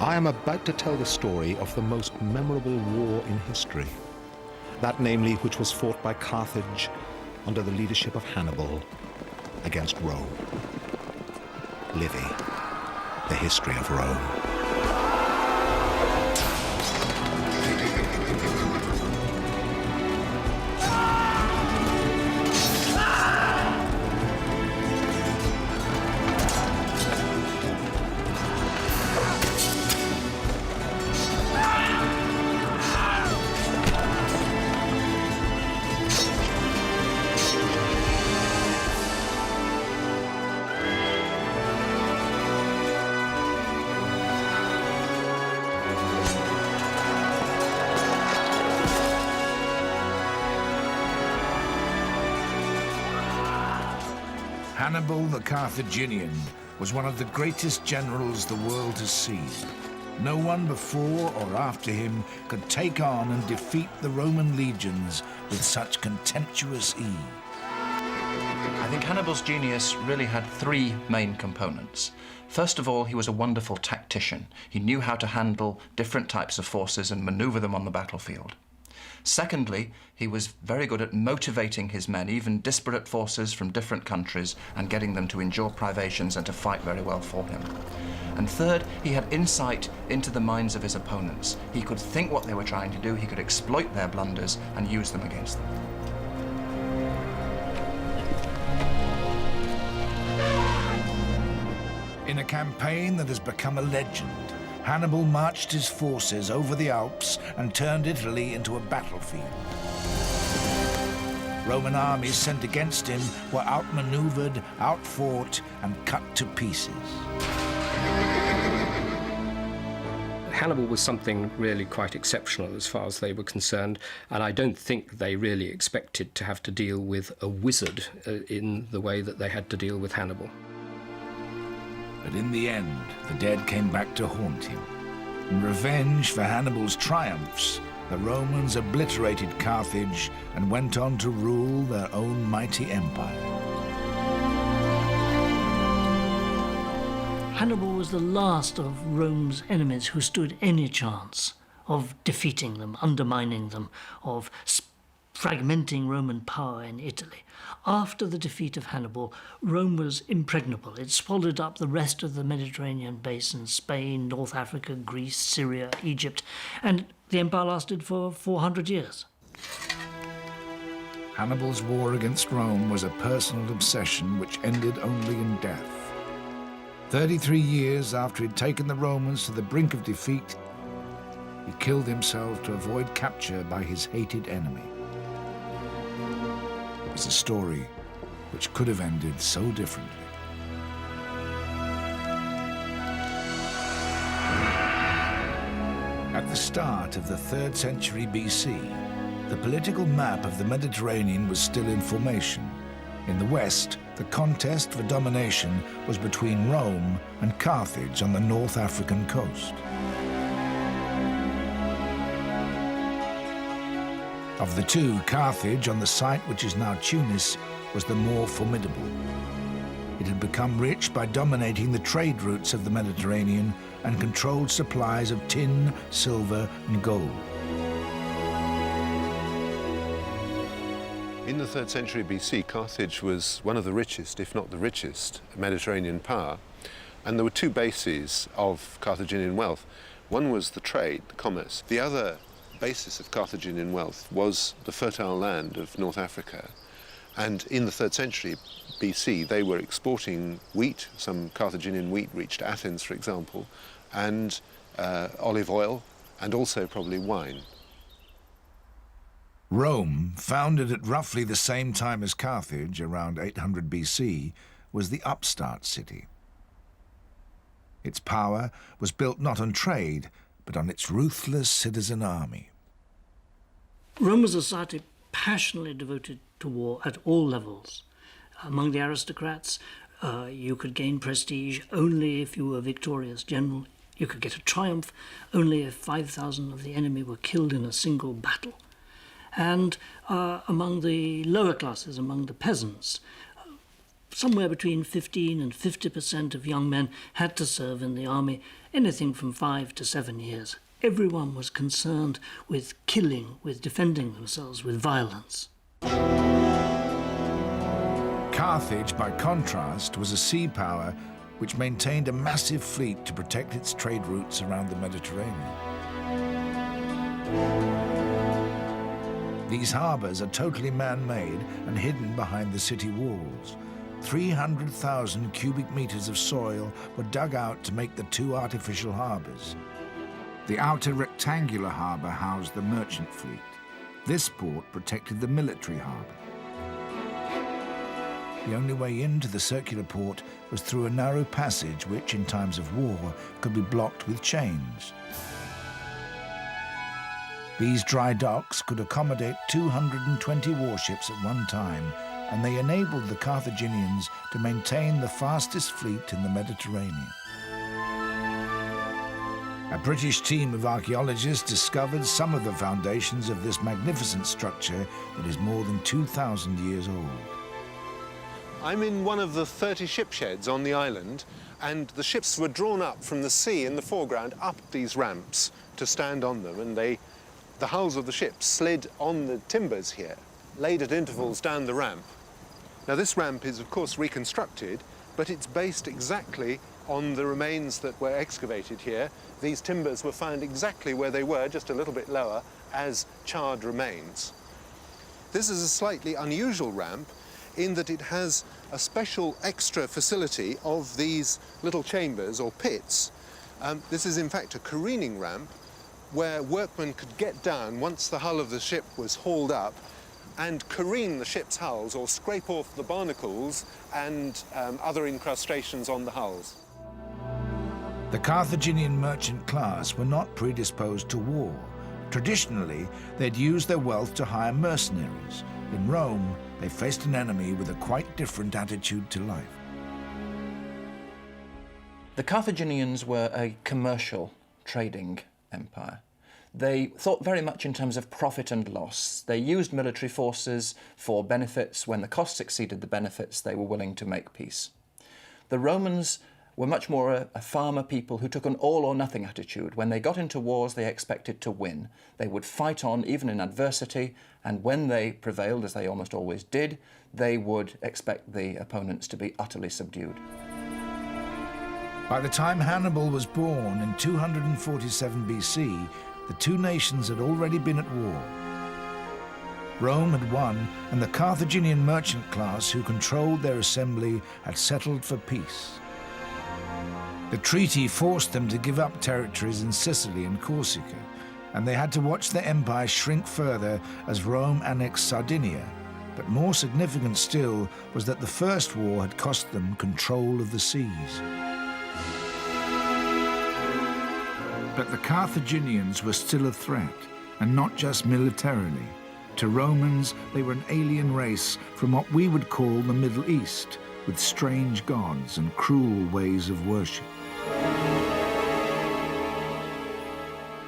I am about to tell the story of the most memorable war in history. That, namely, which was fought by Carthage under the leadership of Hannibal against Rome. Livy, the history of Rome. Hannibal the Carthaginian was one of the greatest generals the world has seen. No one before or after him could take on and defeat the Roman legions with such contemptuous ease. I think Hannibal's genius really had three main components. First of all, he was a wonderful tactician. He knew how to handle different types of forces and maneuver them on the battlefield. Secondly, he was very good at motivating his men, even disparate forces from different countries, and getting them to endure privations and to fight very well for him. And third, he had insight into the minds of his opponents. He could think what they were trying to do, he could exploit their blunders and use them against them. In a campaign that has become a legend, Hannibal marched his forces over the Alps and turned Italy into a battlefield. Roman armies sent against him were outmaneuvered, outfought, and cut to pieces. Hannibal was something really quite exceptional as far as they were concerned, and I don't think they really expected to have to deal with a wizard in the way that they had to deal with Hannibal. But in the end, the dead came back to haunt him. In revenge for Hannibal's triumphs, the Romans obliterated Carthage and went on to rule their own mighty empire. Hannibal was the last of Rome's enemies who stood any chance of defeating them, undermining them, of fragmenting Roman power in Italy. After the defeat of Hannibal, Rome was impregnable. It swallowed up the rest of the Mediterranean basin, Spain, North Africa, Greece, Syria, Egypt, and the empire lasted for 400 years. Hannibal's war against Rome was a personal obsession which ended only in death. 33 years after he'd taken the Romans to the brink of defeat, he killed himself to avoid capture by his hated enemy. It was a story which could have ended so differently. At the start of the 3rd century BC, the political map of the Mediterranean was still in formation. In the west, the contest for domination was between Rome and Carthage on the North African coast. Of the two, Carthage, on the site which is now Tunis, was the more formidable. It had become rich by dominating the trade routes of the Mediterranean and controlled supplies of tin, silver, and gold. In the 3rd century BC, Carthage was one of the richest, if not the richest, Mediterranean power. And there were two bases of Carthaginian wealth. One was the trade, the commerce. The other basis of Carthaginian wealth was the fertile land of North Africa. And in the 3rd century BC, they were exporting wheat. Some Carthaginian wheat reached Athens, for example, and olive oil, and also probably wine. Rome, founded at roughly the same time as Carthage, around 800 BC, was the upstart city. Its power was built not on trade, but on its ruthless citizen army. Rome was a society passionately devoted to war at all levels. Among the aristocrats, you could gain prestige only if you were a victorious general. You could get a triumph only if 5,000 of the enemy were killed in a single battle. And among the lower classes, among the peasants, somewhere between 15 and 50% of young men had to serve in the army, anything from 5 to 7 years. Everyone was concerned with killing, with defending themselves, with violence. Carthage, by contrast, was a sea power which maintained a massive fleet to protect its trade routes around the Mediterranean. These harbours are totally man-made and hidden behind the city walls. 300,000 cubic meters of soil were dug out to make the two artificial harbours. The outer rectangular harbour housed the merchant fleet. This port protected the military harbour. The only way into the circular port was through a narrow passage which, in times of war, could be blocked with chains. These dry docks could accommodate 220 warships at one time, and they enabled the Carthaginians to maintain the fastest fleet in the Mediterranean. A British team of archaeologists discovered some of the foundations of this magnificent structure that is more than 2,000 years old. I'm in one of the 30 ship sheds on the island, and the ships were drawn up from the sea in the foreground up these ramps to stand on them, and the hulls of the ships slid on the timbers here, laid at intervals down the ramp. Now this ramp is of course reconstructed, but it's based exactly on the remains that were excavated here. These timbers were found exactly where they were, just a little bit lower, as charred remains. This is a slightly unusual ramp in that it has a special extra facility of these little chambers or pits. This is in fact a careening ramp where workmen could get down once the hull of the ship was hauled up and careen the ship's hulls or scrape off the barnacles and other incrustations on the hulls. The Carthaginian merchant class were not predisposed to war. Traditionally, they'd used their wealth to hire mercenaries. In Rome, they faced an enemy with a quite different attitude to life. The Carthaginians were a commercial trading empire. They thought very much in terms of profit and loss. They used military forces for benefits. When the costs exceeded the benefits, they were willing to make peace. The Romans were much more a farmer people who took an all-or-nothing attitude. When they got into wars, they expected to win. They would fight on, even in adversity, and when they prevailed, as they almost always did, they would expect the opponents to be utterly subdued. By the time Hannibal was born in 247 BC, the two nations had already been at war. Rome had won, and the Carthaginian merchant class who controlled their assembly had settled for peace. The treaty forced them to give up territories in Sicily and Corsica, and they had to watch their empire shrink further as Rome annexed Sardinia. But more significant still was that the First War had cost them control of the seas. But the Carthaginians were still a threat, and not just militarily. To Romans, they were an alien race from what we would call the Middle East, with strange gods and cruel ways of worship.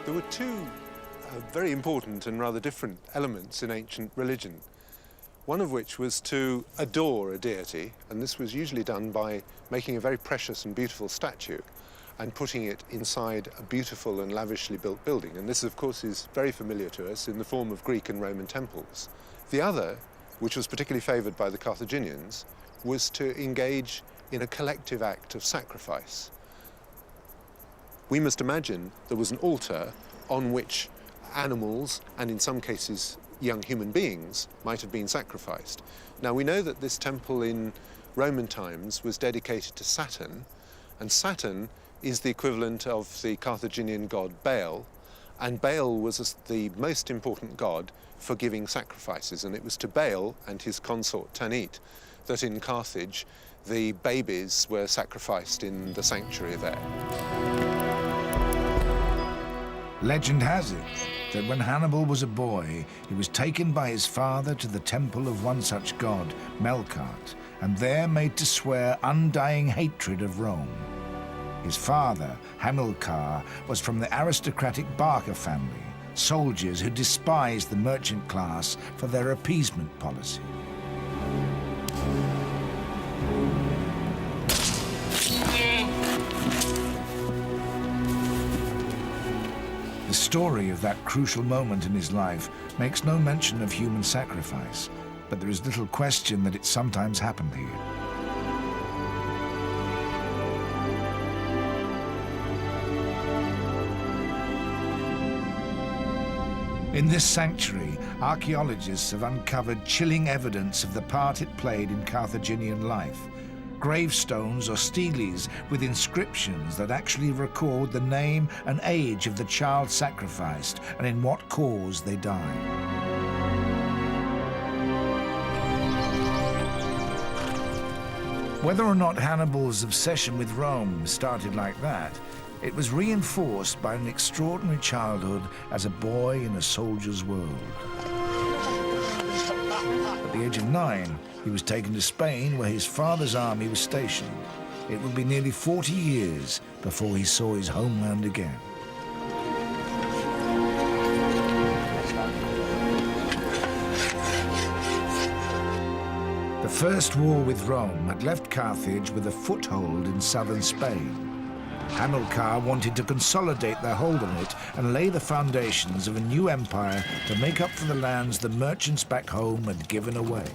There were two very important and rather different elements in ancient religion, one of which was to adore a deity, and this was usually done by making a very precious and beautiful statue and putting it inside a beautiful and lavishly built building. And this, of course, is very familiar to us in the form of Greek and Roman temples. The other, which was particularly favoured by the Carthaginians, was to engage in a collective act of sacrifice. We must imagine there was an altar on which animals, and in some cases young human beings, might have been sacrificed. Now, we know that this temple in Roman times was dedicated to Saturn, and Saturn is the equivalent of the Carthaginian god Baal, and Baal was the most important god for giving sacrifices, and it was to Baal and his consort Tanit that in Carthage the babies were sacrificed in the sanctuary there. Legend has it that when Hannibal was a boy, he was taken by his father to the temple of one such god, Melkart, and there made to swear undying hatred of Rome. His father, Hamilcar, was from the aristocratic Barca family, soldiers who despised the merchant class for their appeasement policy. story of that crucial moment in his life makes no mention of human sacrifice, but there is little question that it sometimes happened here. In this sanctuary, archaeologists have uncovered chilling evidence of the part it played in Carthaginian life. Gravestones or steles with inscriptions that actually record the name and age of the child sacrificed and in what cause they died. Whether or not Hannibal's obsession with Rome started like that, it was reinforced by an extraordinary childhood as a boy in a soldier's world. At the age of 9, he was taken to Spain, where his father's army was stationed. It would be nearly 40 years before he saw his homeland again. The First War with Rome had left Carthage with a foothold in southern Spain. Hamilcar wanted to consolidate their hold on it and lay the foundations of a new empire to make up for the lands the merchants back home had given away.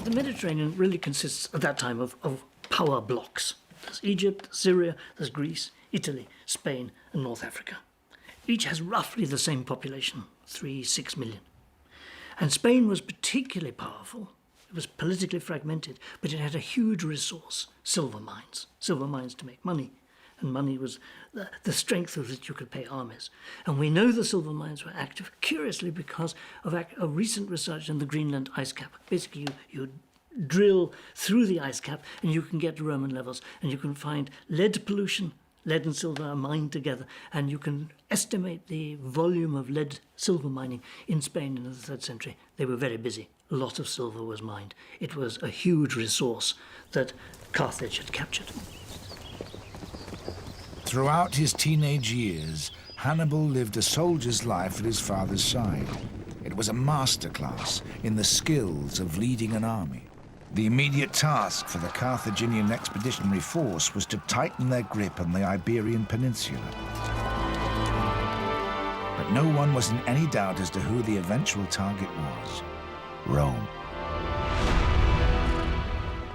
The Mediterranean really consists at that time of power blocks. There's Egypt, Syria, there's Greece, Italy, Spain, and North Africa. Each has roughly the same population, 6 million. And Spain was particularly powerful. It was politically fragmented, but it had a huge resource, silver mines to make money. And money was the strength with which you could pay armies. And we know the silver mines were active, curiously, because of recent research in the Greenland ice cap. Basically, you drill through the ice cap and you can get to Roman levels, and you can find lead pollution. Lead and silver are mined together, and you can estimate the volume of lead-silver mining in Spain in the 3rd century. They were very busy. A lot of silver was mined. It was a huge resource that Carthage had captured. Throughout his teenage years, Hannibal lived a soldier's life at his father's side. It was a masterclass in the skills of leading an army. The immediate task for the Carthaginian expeditionary force was to tighten their grip on the Iberian Peninsula. But no one was in any doubt as to who the eventual target was: Rome.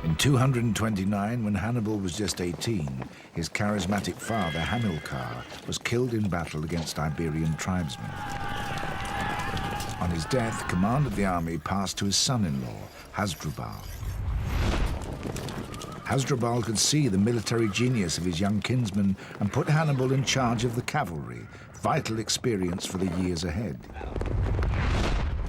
In 229, when Hannibal was just 18, his charismatic father, Hamilcar, was killed in battle against Iberian tribesmen. On his death, command of the army passed to his son-in-law, Hasdrubal. Hasdrubal could see the military genius of his young kinsman and put Hannibal in charge of the cavalry, vital experience for the years ahead.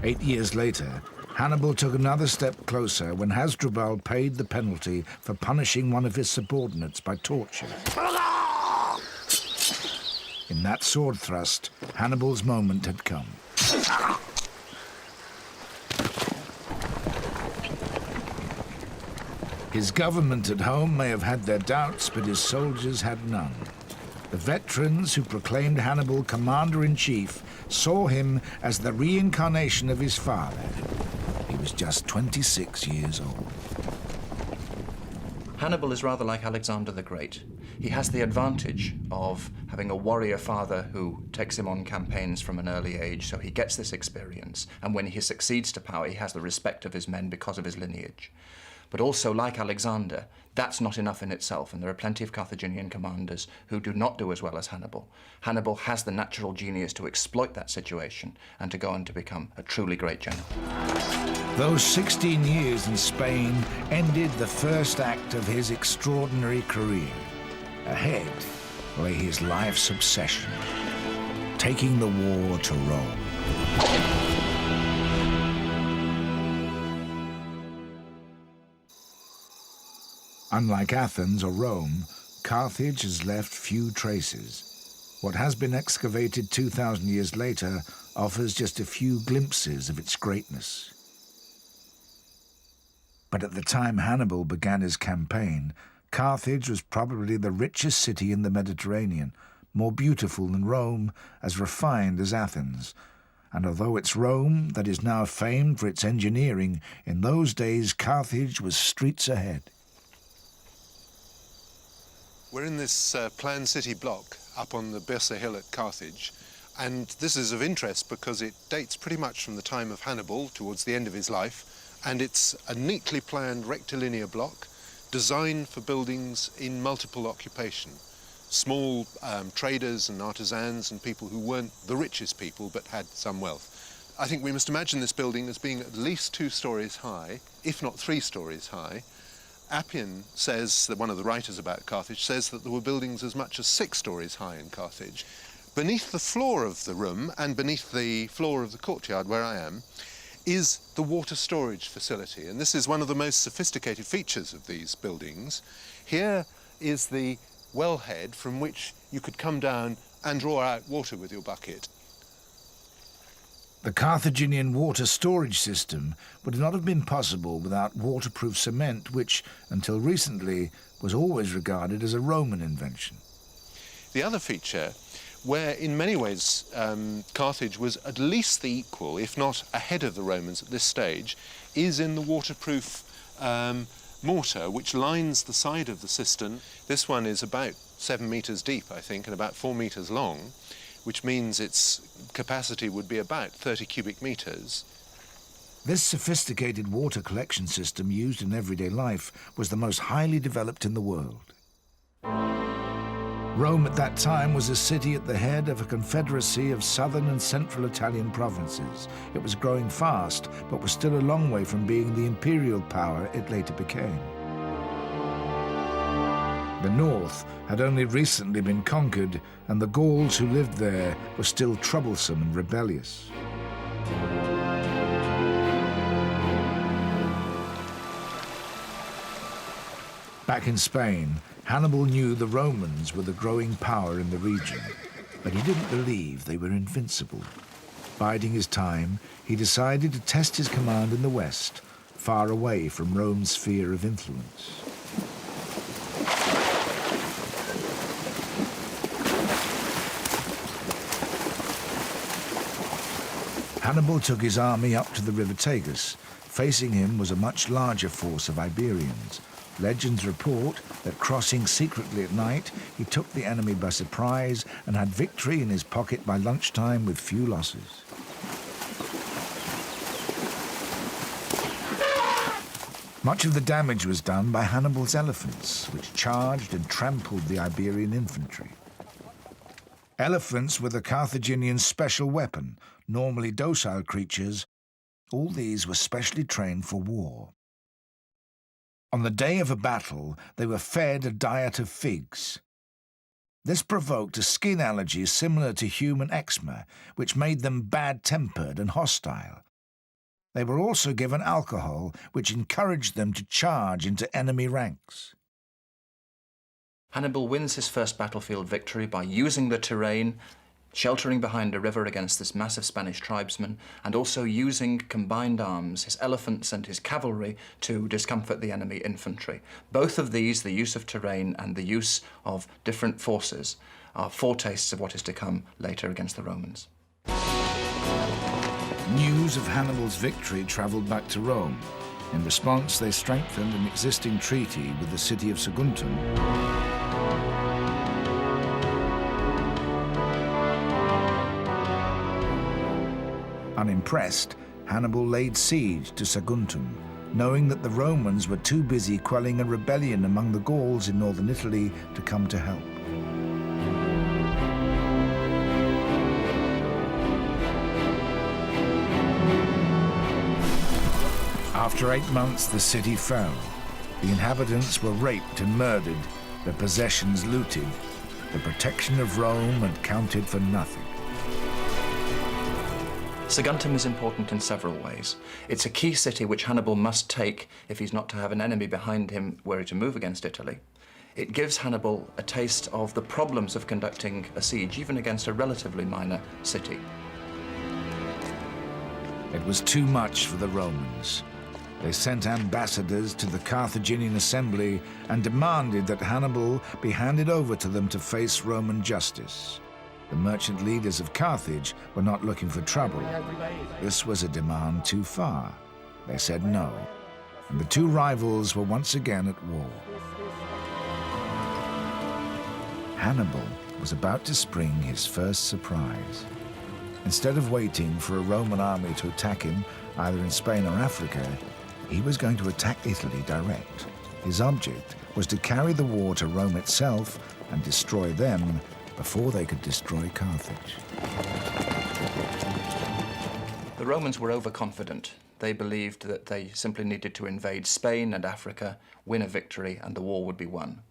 8 years later, Hannibal took another step closer when Hasdrubal paid the penalty for punishing one of his subordinates by torture. In that sword thrust, Hannibal's moment had come. His government at home may have had their doubts, but his soldiers had none. The veterans who proclaimed Hannibal commander-in-chief saw him as the reincarnation of his father. He was just 26 years old. Hannibal is rather like Alexander the Great. He has the advantage of having a warrior father who takes him on campaigns from an early age, so he gets this experience, and when he succeeds to power, he has the respect of his men because of his lineage. But also, like Alexander, that's not enough in itself, and there are plenty of Carthaginian commanders who do not do as well as Hannibal. Hannibal has the natural genius to exploit that situation and to go on to become a truly great general. Those 16 years in Spain ended the first act of his extraordinary career. Ahead lay his life's obsession, taking the war to Rome. Unlike Athens or Rome, Carthage has left few traces. What has been excavated 2,000 years later offers just a few glimpses of its greatness. But at the time Hannibal began his campaign, Carthage was probably the richest city in the Mediterranean, more beautiful than Rome, as refined as Athens. And although it's Rome that is now famed for its engineering, in those days Carthage was streets ahead. We're in this planned city block up on the Byrsa hill at Carthage. And this is of interest because it dates pretty much from the time of Hannibal, towards the end of his life, and it's a neatly planned rectilinear block designed for buildings in multiple occupation. Small traders and artisans and people who weren't the richest people but had some wealth. I think we must imagine this building as being at least 2 stories high, if not 3 stories high. Appian says, that one of the writers about Carthage, says that there were buildings as much as 6 stories high in Carthage. Beneath the floor of the room and beneath the floor of the courtyard where I am is the water storage facility, and this is one of the most sophisticated features of these buildings. Here is the wellhead from which you could come down and draw out water with your bucket. The Carthaginian water storage system would not have been possible without waterproof cement, which, until recently, was always regarded as a Roman invention. The other feature, where in many ways Carthage was at least the equal, if not ahead of the Romans at this stage, is in the waterproof mortar which lines the side of the cistern. This one is about 7 meters deep, I think, and about 4 meters long, which means its capacity would be about 30 cubic meters. This sophisticated water collection system used in everyday life was the most highly developed in the world. Rome at that time was a city at the head of a confederacy of southern and central Italian provinces. It was growing fast, but was still a long way from being the imperial power it later became. The north had only recently been conquered, and the Gauls who lived there were still troublesome and rebellious. Back in Spain, Hannibal knew the Romans were the growing power in the region, but he didn't believe they were invincible. Biding his time, he decided to test his command in the west, far away from Rome's sphere of influence. Hannibal took his army up to the river Tagus. Facing him was a much larger force of Iberians. Legends report that crossing secretly at night, he took the enemy by surprise and had victory in his pocket by lunchtime with few losses. Much of the damage was done by Hannibal's elephants, which charged and trampled the Iberian infantry. Elephants were the Carthaginian special weapon, normally docile creatures. All these were specially trained for war. On the day of a battle, they were fed a diet of figs. This provoked a skin allergy similar to human eczema, which made them bad-tempered and hostile. They were also given alcohol, which encouraged them to charge into enemy ranks. Hannibal wins his first battlefield victory by using the terrain, sheltering behind a river against this massive Spanish tribesman, and also using combined arms, his elephants and his cavalry, to discomfort the enemy infantry. Both of these, the use of terrain and the use of different forces, are foretastes of what is to come later against the Romans. News of Hannibal's victory travelled back to Rome. In response, they strengthened an existing treaty with the city of Saguntum. Unimpressed, Hannibal laid siege to Saguntum, knowing that the Romans were too busy quelling a rebellion among the Gauls in northern Italy to come to help. After 8 months, the city fell. The inhabitants were raped and murdered, their possessions looted. The protection of Rome had counted for nothing. Saguntum is important in several ways. It's a key city which Hannibal must take if he's not to have an enemy behind him were he to move against Italy. It gives Hannibal a taste of the problems of conducting a siege, even against a relatively minor city. It was too much for the Romans. They sent ambassadors to the Carthaginian assembly and demanded that Hannibal be handed over to them to face Roman justice. The merchant leaders of Carthage were not looking for trouble. This was a demand too far. They said no, and the two rivals were once again at war. Hannibal was about to spring his first surprise. Instead of waiting for a Roman army to attack him, either in Spain or Africa, he was going to attack Italy direct. His object was to carry the war to Rome itself and destroy them before they could destroy Carthage. The Romans were overconfident. They believed that they simply needed to invade Spain and Africa, win a victory, and the war would be won.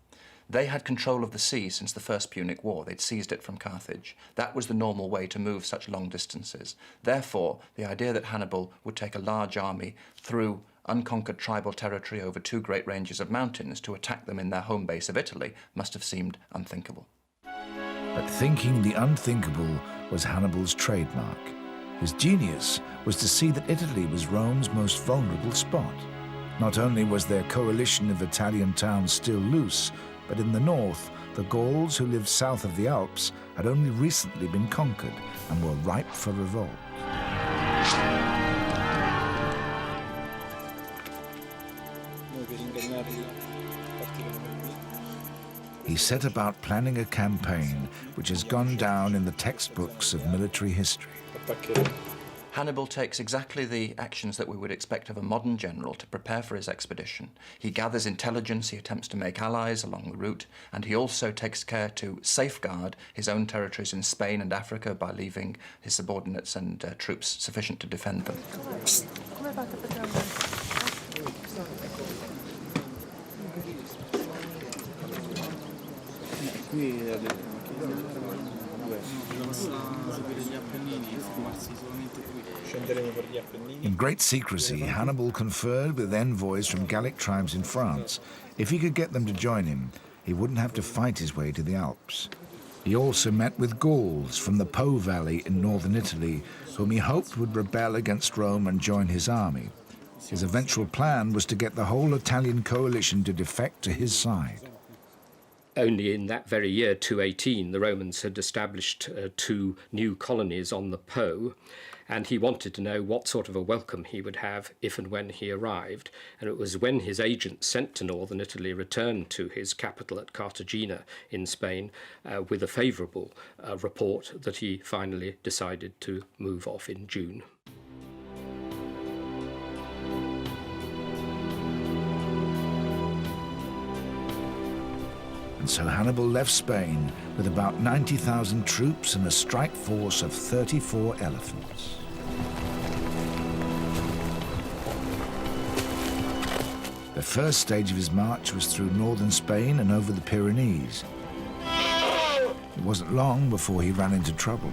They had control of the sea since the First Punic War. They'd seized it from Carthage. That was the normal way to move such long distances. Therefore, the idea that Hannibal would take a large army through unconquered tribal territory over two great ranges of mountains to attack them in their home base of Italy must have seemed unthinkable. But thinking the unthinkable was Hannibal's trademark. His genius was to see that Italy was Rome's most vulnerable spot. Not only was their coalition of Italian towns still loose, but in the north, the Gauls who lived south of the Alps had only recently been conquered and were ripe for revolt. He set about planning a campaign which has gone down in the textbooks of military history. Hannibal takes exactly the actions that we would expect of a modern general to prepare for his expedition. He gathers intelligence, he attempts to make allies along the route, and he also takes care to safeguard his own territories in Spain and Africa by leaving his subordinates and troops sufficient to defend them. In great secrecy, Hannibal conferred with envoys from Gallic tribes in France. If he could get them to join him, he wouldn't have to fight his way to the Alps. He also met with Gauls from the Po Valley in northern Italy, whom he hoped would rebel against Rome and join his army. His eventual plan was to get the whole Italian coalition to defect to his side. Only in that very year, 218, the Romans had established two new colonies on the Po, and he wanted to know what sort of a welcome he would have if and when he arrived. And it was when his agent sent to northern Italy returned to his capital at Carthagina in Spain with a favourable report that he finally decided to move off in June. And so Hannibal left Spain with about 90,000 troops and a strike force of 34 elephants. The first stage of his march was through northern Spain and over the Pyrenees. It wasn't long before he ran into trouble.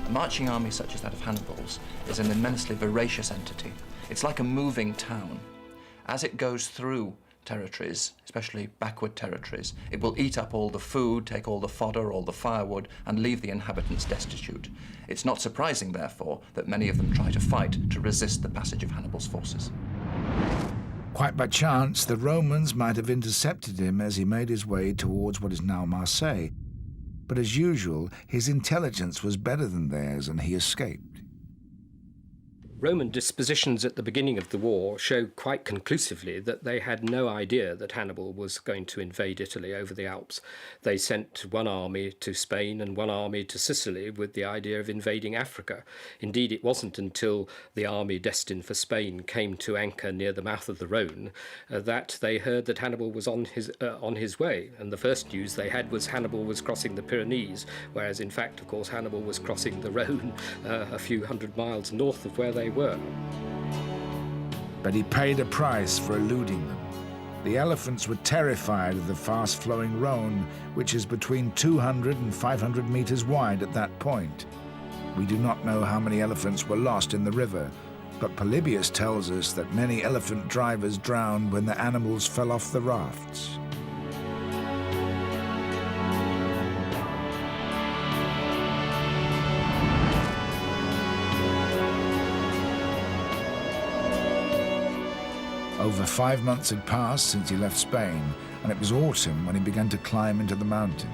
A marching army such as that of Hannibal's is an immensely voracious entity. It's like a moving town. As it goes through territories, especially backward territories, it will eat up all the food, take all the fodder, all the firewood, and leave the inhabitants destitute. It's not surprising, therefore, that many of them try to fight to resist the passage of Hannibal's forces. Quite by chance, the Romans might have intercepted him as he made his way towards what is now Marseille. But as usual, his intelligence was better than theirs, and he escaped. Roman dispositions at the beginning of the war show quite conclusively that they had no idea that Hannibal was going to invade Italy over the Alps. They sent one army to Spain and one army to Sicily with the idea of invading Africa. Indeed, it wasn't until the army destined for Spain came to anchor near the mouth of the Rhone that they heard that Hannibal was on his way. And the first news they had was Hannibal was crossing the Pyrenees, whereas in fact, of course, Hannibal was crossing the Rhone a few hundred miles north of where they were. But he paid a price for eluding them. The elephants were terrified of the fast-flowing Rhone, which is between 200 and 500 meters wide at that point. We do not know how many elephants were lost in the river, but Polybius tells us that many elephant drivers drowned when the animals fell off the rafts. Over 5 months had passed since he left Spain, and it was autumn when he began to climb into the mountains.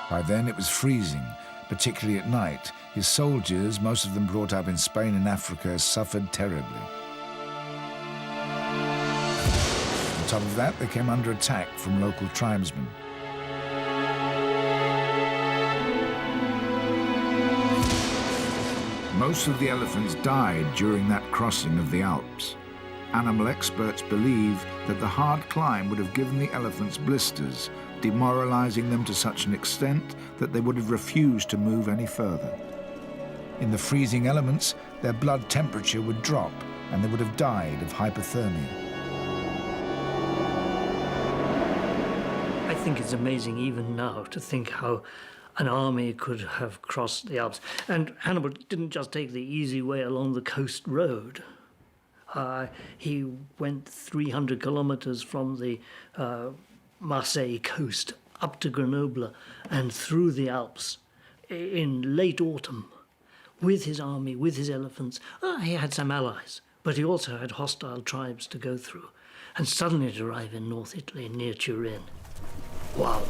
By then it was freezing, particularly at night. His soldiers, most of them brought up in Spain and Africa, suffered terribly. top of that, they came under attack from local tribesmen. Most of the elephants died during that crossing of the Alps. Animal experts believe that the hard climb would have given the elephants blisters, demoralizing them to such an extent that they would have refused to move any further. In the freezing elements, their blood temperature would drop and they would have died of hypothermia. I think it's amazing even now to think how an army could have crossed the Alps. And Hannibal didn't just take the easy way along the coast road. He went 300 kilometers from the Marseille coast up to Grenoble and through the Alps in late autumn with his army, with his elephants. He had some allies, but he also had hostile tribes to go through. And suddenly to arrive in North Italy near Turin. Wow,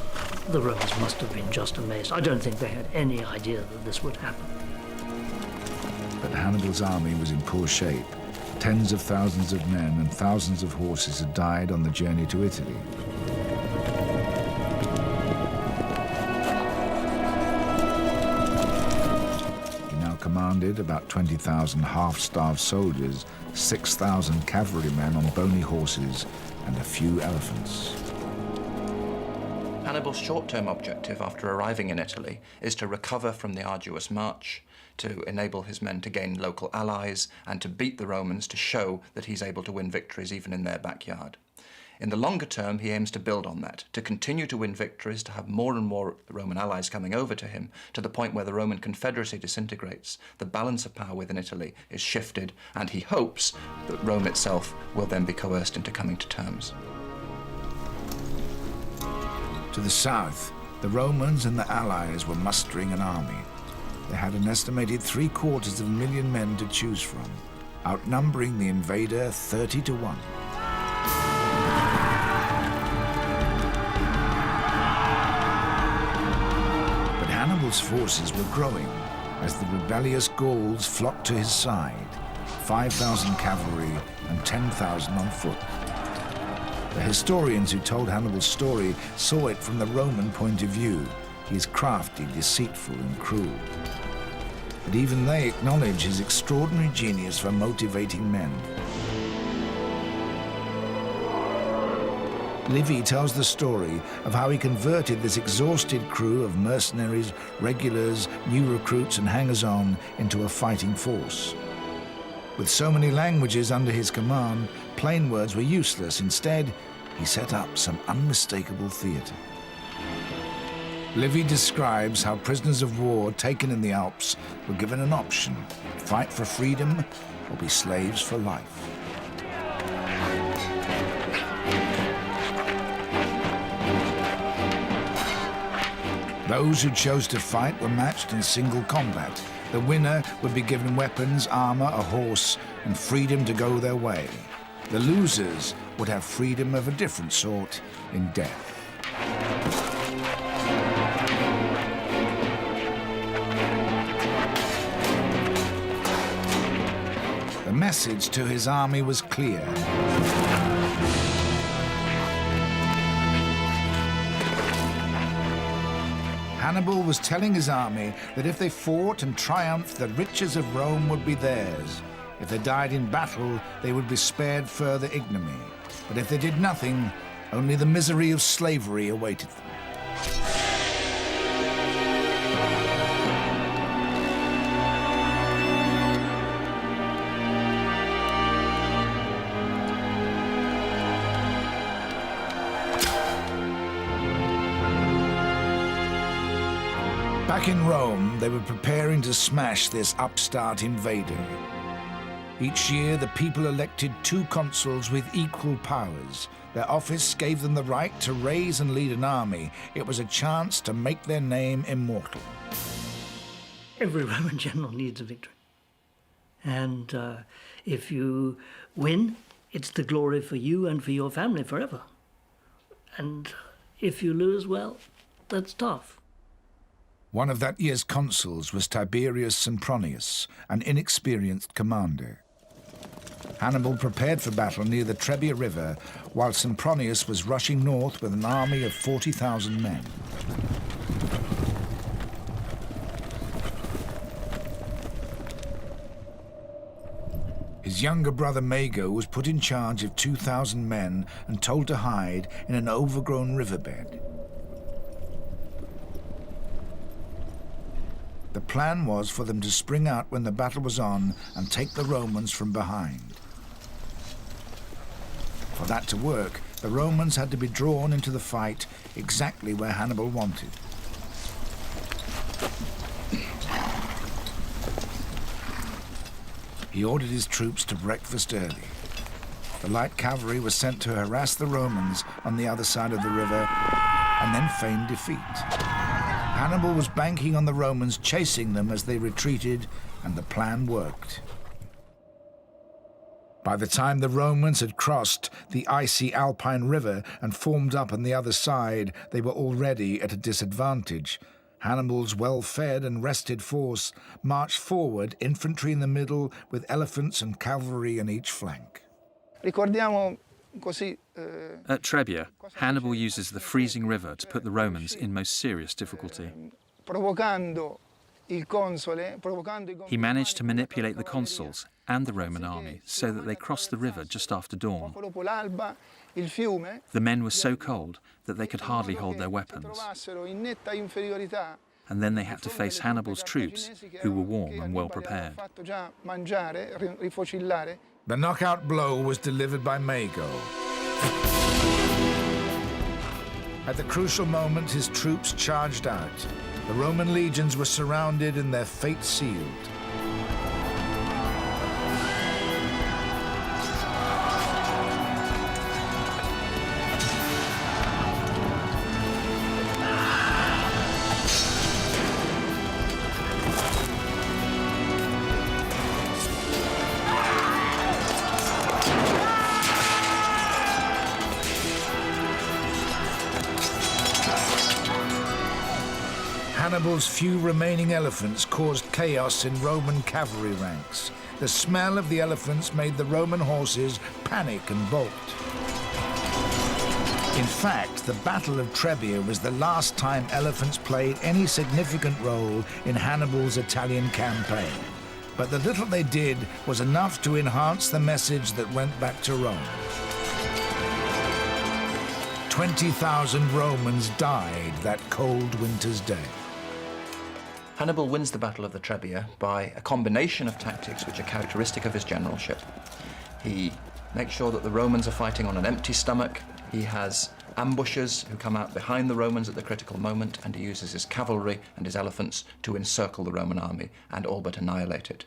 the Romans must have been just amazed. I don't think they had any idea that this would happen. But Hannibal's army was in poor shape. Tens of thousands of men and thousands of horses had died on the journey to Italy. He now commanded about 20,000 half-starved soldiers, 6,000 cavalrymen on bony horses, and a few elephants. Hannibal's short-term objective after arriving in Italy is to recover from the arduous march, to enable his men to gain local allies, and to beat the Romans to show that he's able to win victories even in their backyard. In the longer term, he aims to build on that, to continue to win victories, to have more and more Roman allies coming over to him, to the point where the Roman Confederacy disintegrates, the balance of power within Italy is shifted, and he hopes that Rome itself will then be coerced into coming to terms. To the south, the Romans and their allies were mustering an army. They had an estimated 750,000 men to choose from, outnumbering the invader 30 to 1. But Hannibal's forces were growing as the rebellious Gauls flocked to his side, 5,000 cavalry and 10,000 on foot. The historians who told Hannibal's story saw it from the Roman point of view. He is crafty, deceitful, and cruel. But even they acknowledge his extraordinary genius for motivating men. Livy tells the story of how he converted this exhausted crew of mercenaries, regulars, new recruits, and hangers-on into a fighting force. With so many languages under his command, plain words were useless. Instead, he set up some unmistakable theatre. Livy describes how prisoners of war taken in the Alps were given an option: fight for freedom or be slaves for life. Those who chose to fight were matched in single combat. The winner would be given weapons, armor, a horse, and freedom to go their way. The losers would have freedom of a different sort in death. The message to his army was clear. Hannibal was telling his army that if they fought and triumphed, the riches of Rome would be theirs. If they died in battle, they would be spared further ignominy. But if they did nothing, only the misery of slavery awaited them. Back in Rome, they were preparing to smash this upstart invader. Each year, the people elected 2 consuls with equal powers. Their office gave them the right to raise and lead an army. It was a chance to make their name immortal. Every Roman general needs a victory. And if you win, it's the glory for you and for your family forever. And if you lose, well, that's tough. One of that year's consuls was Tiberius Sempronius, an inexperienced commander. Hannibal prepared for battle near the Trebia River, while Sempronius was rushing north with an army of 40,000 men. His younger brother Mago was put in charge of 2,000 men and told to hide in an overgrown riverbed. The plan was for them to spring out when the battle was on and take the Romans from behind. For that to work, the Romans had to be drawn into the fight exactly where Hannibal wanted. He ordered his troops to breakfast early. The light cavalry was sent to harass the Romans on the other side of the river and then feign defeat. Hannibal was banking on the Romans chasing them as they retreated, and the plan worked. By the time the Romans had crossed the icy Alpine River and formed up on the other side, they were already at a disadvantage. Hannibal's well-fed and rested force marched forward, infantry in the middle, with elephants and cavalry on each flank. At Trebia, Hannibal uses the freezing river to put the Romans in most serious difficulty. He managed to manipulate the consuls and the Roman army so that they crossed the river just after dawn. The men were so cold that they could hardly hold their weapons. And then they had to face Hannibal's troops, who were warm and well prepared. The knockout blow was delivered by Mago. At the crucial moment, his troops charged out. The Roman legions were surrounded and their fate sealed. Hannibal's few remaining elephants caused chaos in Roman cavalry ranks. The smell of the elephants made the Roman horses panic and bolt. In fact, the Battle of Trebia was the last time elephants played any significant role in Hannibal's Italian campaign. But the little they did was enough to enhance the message that went back to Rome. 20,000 Romans died that cold winter's day. Hannibal wins the Battle of the Trebia by a combination of tactics which are characteristic of his generalship. He makes sure that the Romans are fighting on an empty stomach. He has ambushers who come out behind the Romans at the critical moment, and he uses his cavalry and his elephants to encircle the Roman army and all but annihilate it.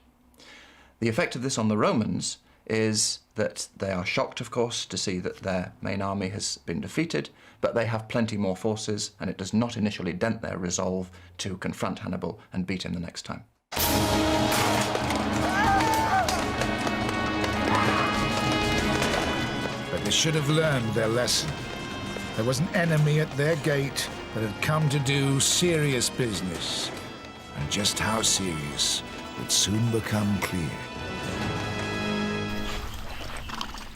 The effect of this on the Romans is that they are shocked, of course, to see that their main army has been defeated, but they have plenty more forces, and it does not initially dent their resolve to confront Hannibal and beat him the next time. But they should have learned their lesson. There was an enemy at their gate that had come to do serious business, and just how serious would soon become clear.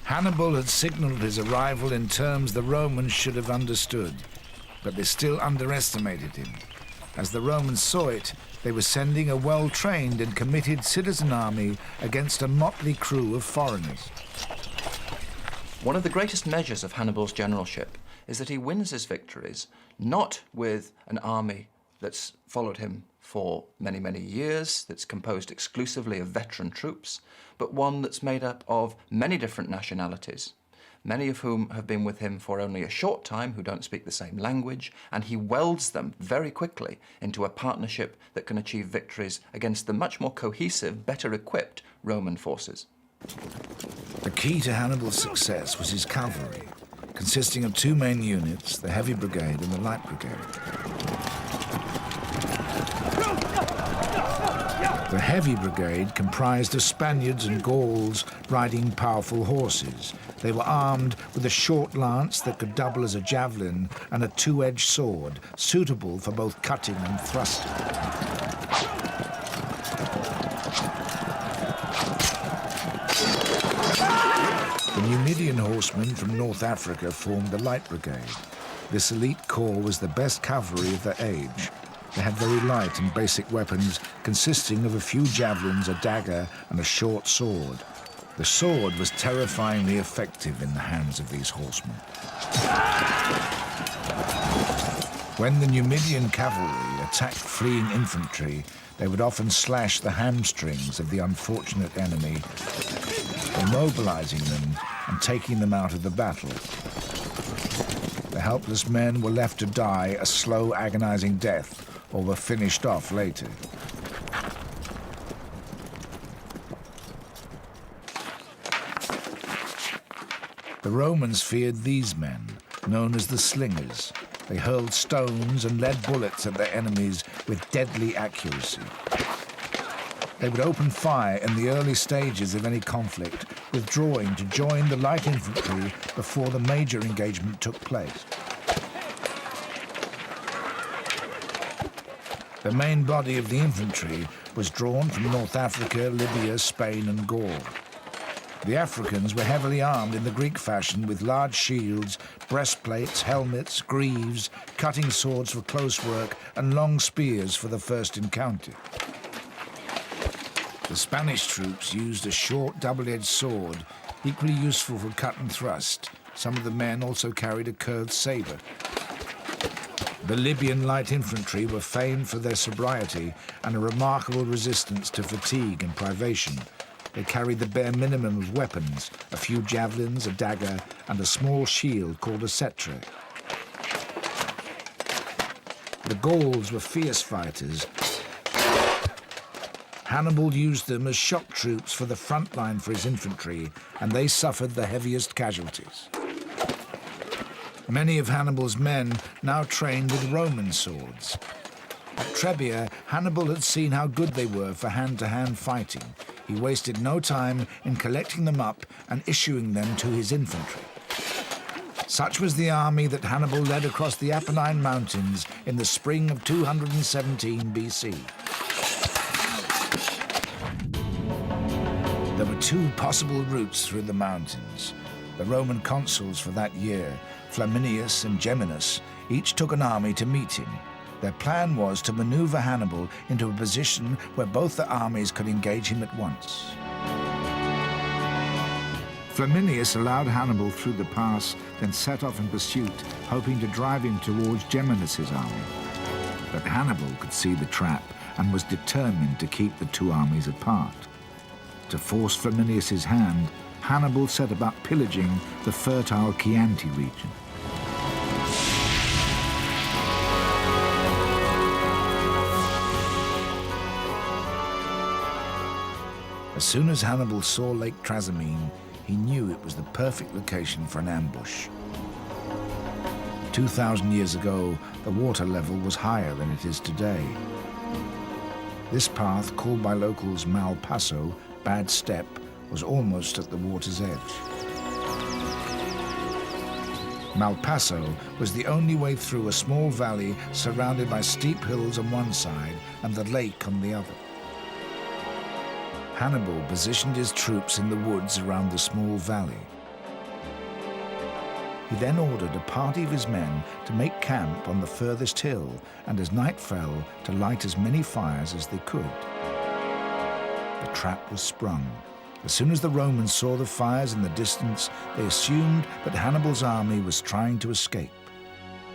Hannibal had signaled his arrival in terms the Romans should have understood, but they still underestimated him. As the Romans saw it, they were sending a well-trained and committed citizen army against a motley crew of foreigners. One of the greatest measures of Hannibal's generalship is that he wins his victories not with an army that's followed him for many, many years, that's composed exclusively of veteran troops, but one that's made up of many different nationalities, many of whom have been with him for only a short time, who don't speak the same language, and he welds them very quickly into a partnership that can achieve victories against the much more cohesive, better equipped Roman forces. The key to Hannibal's success was his cavalry, consisting of two main units, the Heavy Brigade and the Light Brigade. The Heavy Brigade comprised of Spaniards and Gauls riding powerful horses. They were armed with a short lance that could double as a javelin and a two-edged sword, suitable for both cutting and thrusting. Numidian horsemen from North Africa formed the Light Brigade. This elite corps was the best cavalry of their age. They had very light and basic weapons consisting of a few javelins, a dagger, and a short sword. The sword was terrifyingly effective in the hands of these horsemen. When the Numidian cavalry attacked fleeing infantry, they would often slash the hamstrings of the unfortunate enemy, immobilizing them and taking them out of the battle. The helpless men were left to die a slow, agonizing death, or were finished off later. The Romans feared these men, known as the slingers. They hurled stones and lead bullets at their enemies with deadly accuracy. They would open fire in the early stages of any conflict, withdrawing to join the light infantry before the major engagement took place. The main body of the infantry was drawn from North Africa, Libya, Spain, and Gaul. The Africans were heavily armed in the Greek fashion with large shields, breastplates, helmets, greaves, cutting swords for close work, and long spears for the first encounter. The Spanish troops used a short double-edged sword, equally useful for cut and thrust. Some of the men also carried a curved saber. The Libyan light infantry were famed for their sobriety and a remarkable resistance to fatigue and privation. They carried the bare minimum of weapons, a few javelins, a dagger, and a small shield called a cetra. The Gauls were fierce fighters. Hannibal used them as shock troops for the front line for his infantry, and they suffered the heaviest casualties. Many of Hannibal's men now trained with Roman swords. At Trebia, Hannibal had seen how good they were for hand-to-hand fighting. He wasted no time in collecting them up and issuing them to his infantry. Such was the army that Hannibal led across the Apennine Mountains in the spring of 217 BC. There were two possible routes through the mountains. The Roman consuls for that year, Flaminius and Geminus, each took an army to meet him. Their plan was to maneuver Hannibal into a position where both the armies could engage him at once. Flaminius allowed Hannibal through the pass, then set off in pursuit, hoping to drive him towards Geminus's army. But Hannibal could see the trap and was determined to keep the two armies apart. To force Flaminius's hand, Hannibal set about pillaging the fertile Chianti region. As soon as Hannibal saw Lake Trasimene, he knew it was the perfect location for an ambush. 2,000 years ago, the water level was higher than it is today. This path, called by locals Malpasso, Bad Step, was almost at the water's edge. Malpasso was the only way through a small valley surrounded by steep hills on one side and the lake on the other. Hannibal positioned his troops in the woods around the small valley. He then ordered a party of his men to make camp on the furthest hill and, as night fell, to light as many fires as they could. The trap was sprung. As soon as the Romans saw the fires in the distance, they assumed that Hannibal's army was trying to escape.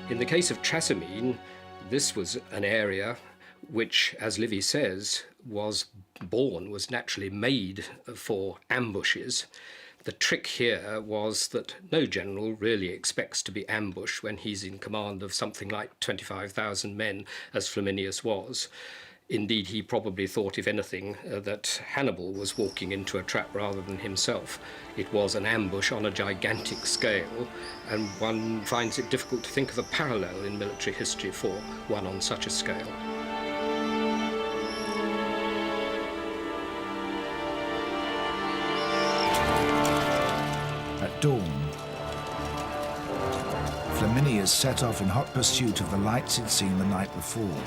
In the case of Trasimene, this was an area which, as Livy says, was naturally made for ambushes. The trick here was that no general really expects to be ambushed when he's in command of something like 25,000 men, as Flaminius was. Indeed, he probably thought, if anything, that Hannibal was walking into a trap rather than himself. It was an ambush on a gigantic scale, and one finds it difficult to think of a parallel in military history for one on such a scale. At dawn, Flaminius set off in hot pursuit of the lights he'd seen the night before.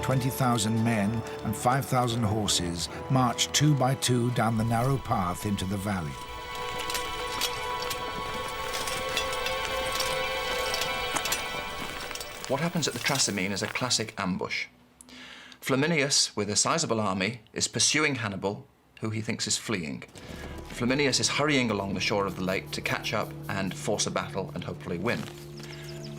20,000 men and 5,000 horses marched 2 by 2 down the narrow path into the valley. What happens at the Trasimene is a classic ambush. Flaminius, with a sizable army, is pursuing Hannibal, who he thinks is fleeing. Flaminius is hurrying along the shore of the lake to catch up and force a battle and hopefully win.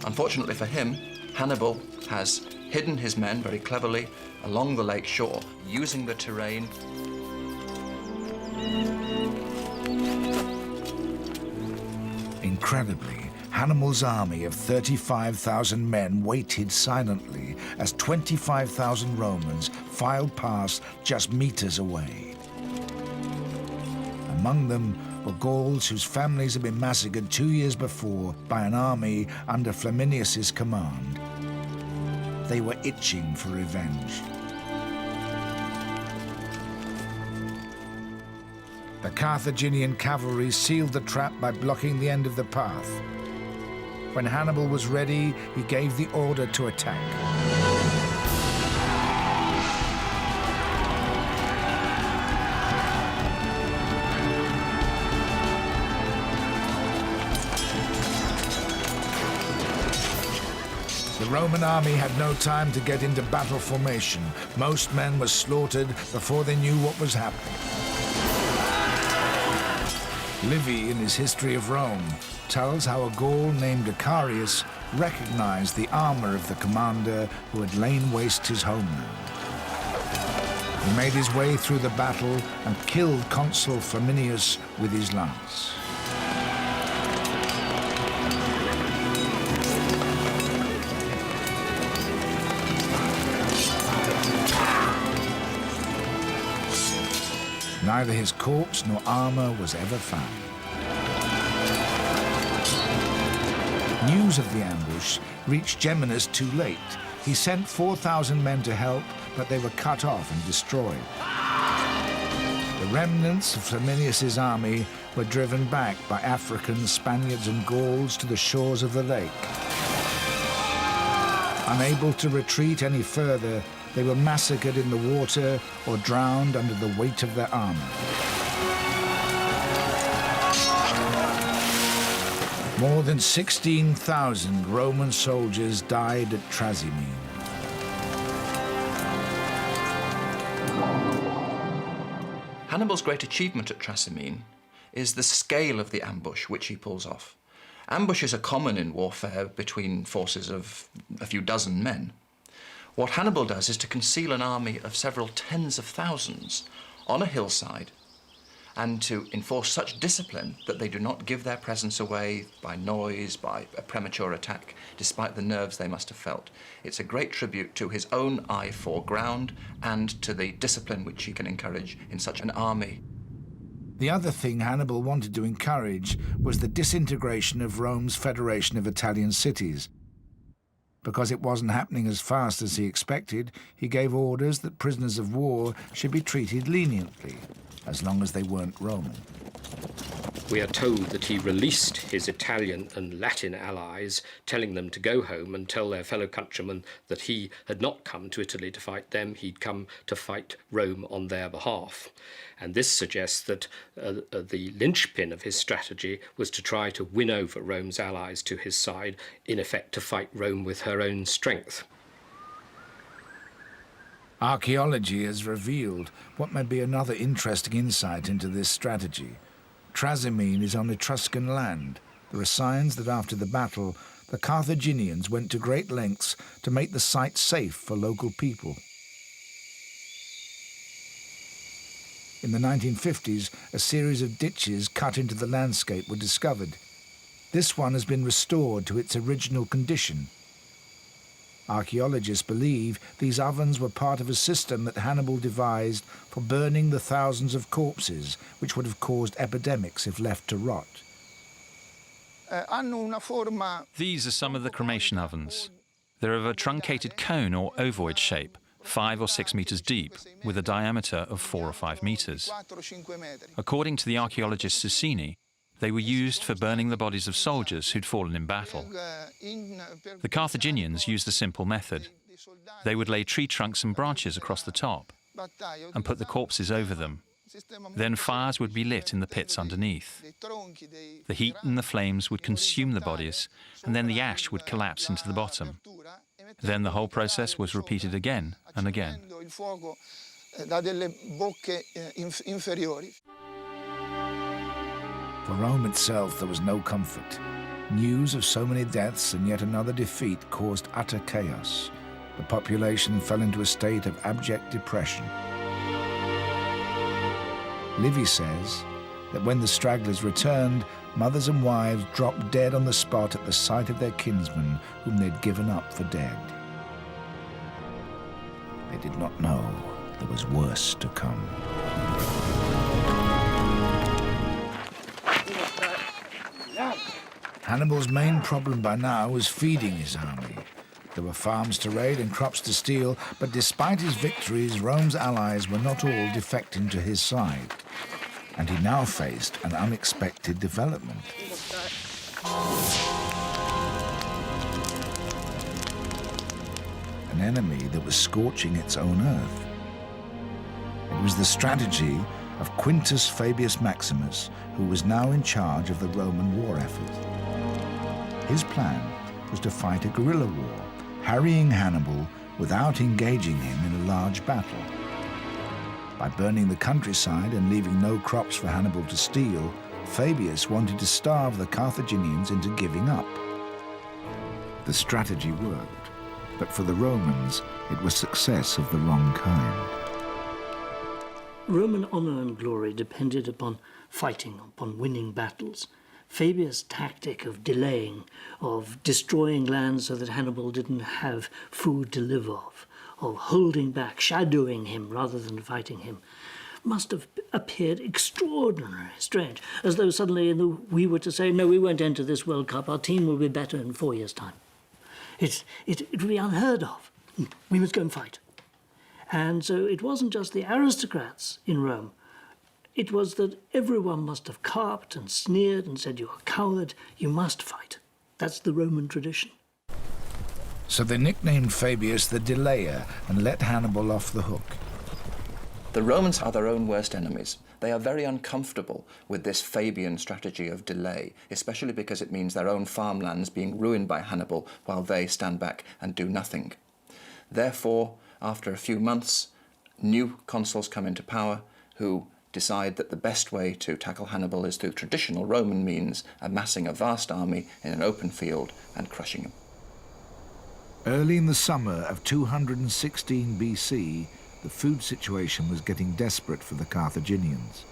Unfortunately for him, Hannibal has hidden his men very cleverly along the lake shore, using the terrain. Incredibly, Hannibal's army of 35,000 men waited silently as 25,000 Romans filed past just meters away. Among them were Gauls whose families had been massacred 2 years before by an army under Flaminius's command. They were itching for revenge. The Carthaginian cavalry sealed the trap by blocking the end of the path. When Hannibal was ready, he gave the order to attack. The Roman army had no time to get into battle formation. Most men were slaughtered before they knew what was happening. Livy, in his History of Rome, tells how a Gaul named Icarius recognized the armor of the commander who had lain waste his homeland. He made his way through the battle and killed Consul Flaminius with his lance. Neither his corpse nor armor was ever found. News of the ambush reached Geminus too late. He sent 4,000 men to help, but they were cut off and destroyed. The remnants of Flaminius's army were driven back by Africans, Spaniards, and Gauls to the shores of the lake. Unable to retreat any further, they were massacred in the water or drowned under the weight of their armor. More than 16,000 Roman soldiers died at Trasimene. Hannibal's great achievement at Trasimene is the scale of the ambush which he pulls off. Ambushes are common in warfare between forces of a few dozen men. What Hannibal does is to conceal an army of several tens of thousands on a hillside and to enforce such discipline that they do not give their presence away by noise, by a premature attack, despite the nerves they must have felt. It's a great tribute to his own eye for ground and to the discipline which he can encourage in such an army. The other thing Hannibal wanted to encourage was the disintegration of Rome's federation of Italian cities. Because it wasn't happening as fast as he expected, he gave orders that prisoners of war should be treated leniently, as long as they weren't Roman. We are told that he released his Italian and Latin allies, telling them to go home and tell their fellow countrymen that he had not come to Italy to fight them, he'd come to fight Rome on their behalf. And this suggests that the linchpin of his strategy was to try to win over Rome's allies to his side, in effect to fight Rome with her own strength. Archaeology has revealed what may be another interesting insight into this strategy. Trasimene is on Etruscan land. There are signs that after the battle, the Carthaginians went to great lengths to make the site safe for local people. In the 1950s, a series of ditches cut into the landscape were discovered. This one has been restored to its original condition. Archaeologists believe these ovens were part of a system that Hannibal devised for burning the thousands of corpses, which would have caused epidemics if left to rot. These are some of the cremation ovens. They're of a truncated cone or ovoid shape, 5 or 6 meters deep, with a diameter of 4 or 5 meters. According to the archaeologist Susini, they were used for burning the bodies of soldiers who'd fallen in battle. The Carthaginians used a simple method. They would lay tree trunks and branches across the top and put the corpses over them. Then fires would be lit in the pits underneath. The heat and the flames would consume the bodies, and then the ash would collapse into the bottom. Then the whole process was repeated again and again. For Rome itself, there was no comfort. News of so many deaths and yet another defeat caused utter chaos. The population fell into a state of abject depression. Livy says that when the stragglers returned, mothers and wives dropped dead on the spot at the sight of their kinsmen whom they'd given up for dead. They did not know there was worse to come. Hannibal's main problem by now was feeding his army. There were farms to raid and crops to steal, but despite his victories, Rome's allies were not all defecting to his side. And he now faced an unexpected development. An enemy that was scorching its own earth. It was the strategy of Quintus Fabius Maximus, who was now in charge of the Roman war effort. His plan was to fight a guerrilla war, harrying Hannibal without engaging him in a large battle. By burning the countryside and leaving no crops for Hannibal to steal, Fabius wanted to starve the Carthaginians into giving up. The strategy worked, but for the Romans, it was success of the wrong kind. Roman honor and glory depended upon fighting, upon winning battles. Fabius' tactic of delaying, of destroying land so that Hannibal didn't have food to live off, of holding back, shadowing him rather than fighting him, must have appeared extraordinarily strange, as though suddenly we were to say, no, we won't enter this World Cup, our team will be better in 4 years' time. It would be unheard of. We must go and fight. And so it wasn't just the aristocrats in Rome. It was that everyone must have carped and sneered and said, you're a coward, you must fight. That's the Roman tradition. So they nicknamed Fabius the Delayer and let Hannibal off the hook. The Romans are their own worst enemies. They are very uncomfortable with this Fabian strategy of delay, especially because it means their own farmlands being ruined by Hannibal while they stand back and do nothing. Therefore, after a few months, new consuls come into power who decide that the best way to tackle Hannibal is through traditional Roman means, amassing a vast army in an open field and crushing him. Early in the summer of 216 BC, the food situation was getting desperate for the Carthaginians.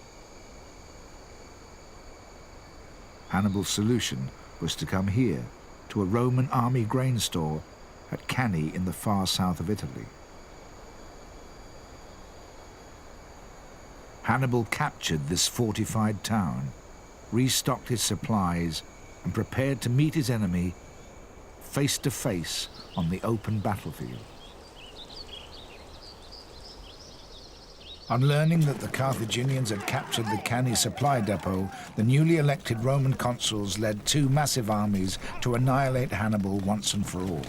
Hannibal's solution was to come here, to a Roman army grain store at Cannae in the far south of Italy. Hannibal captured this fortified town, restocked his supplies, and prepared to meet his enemy face to face on the open battlefield. On learning that the Carthaginians had captured the Cannae supply depot, the newly elected Roman consuls led 2 massive armies to annihilate Hannibal once and for all.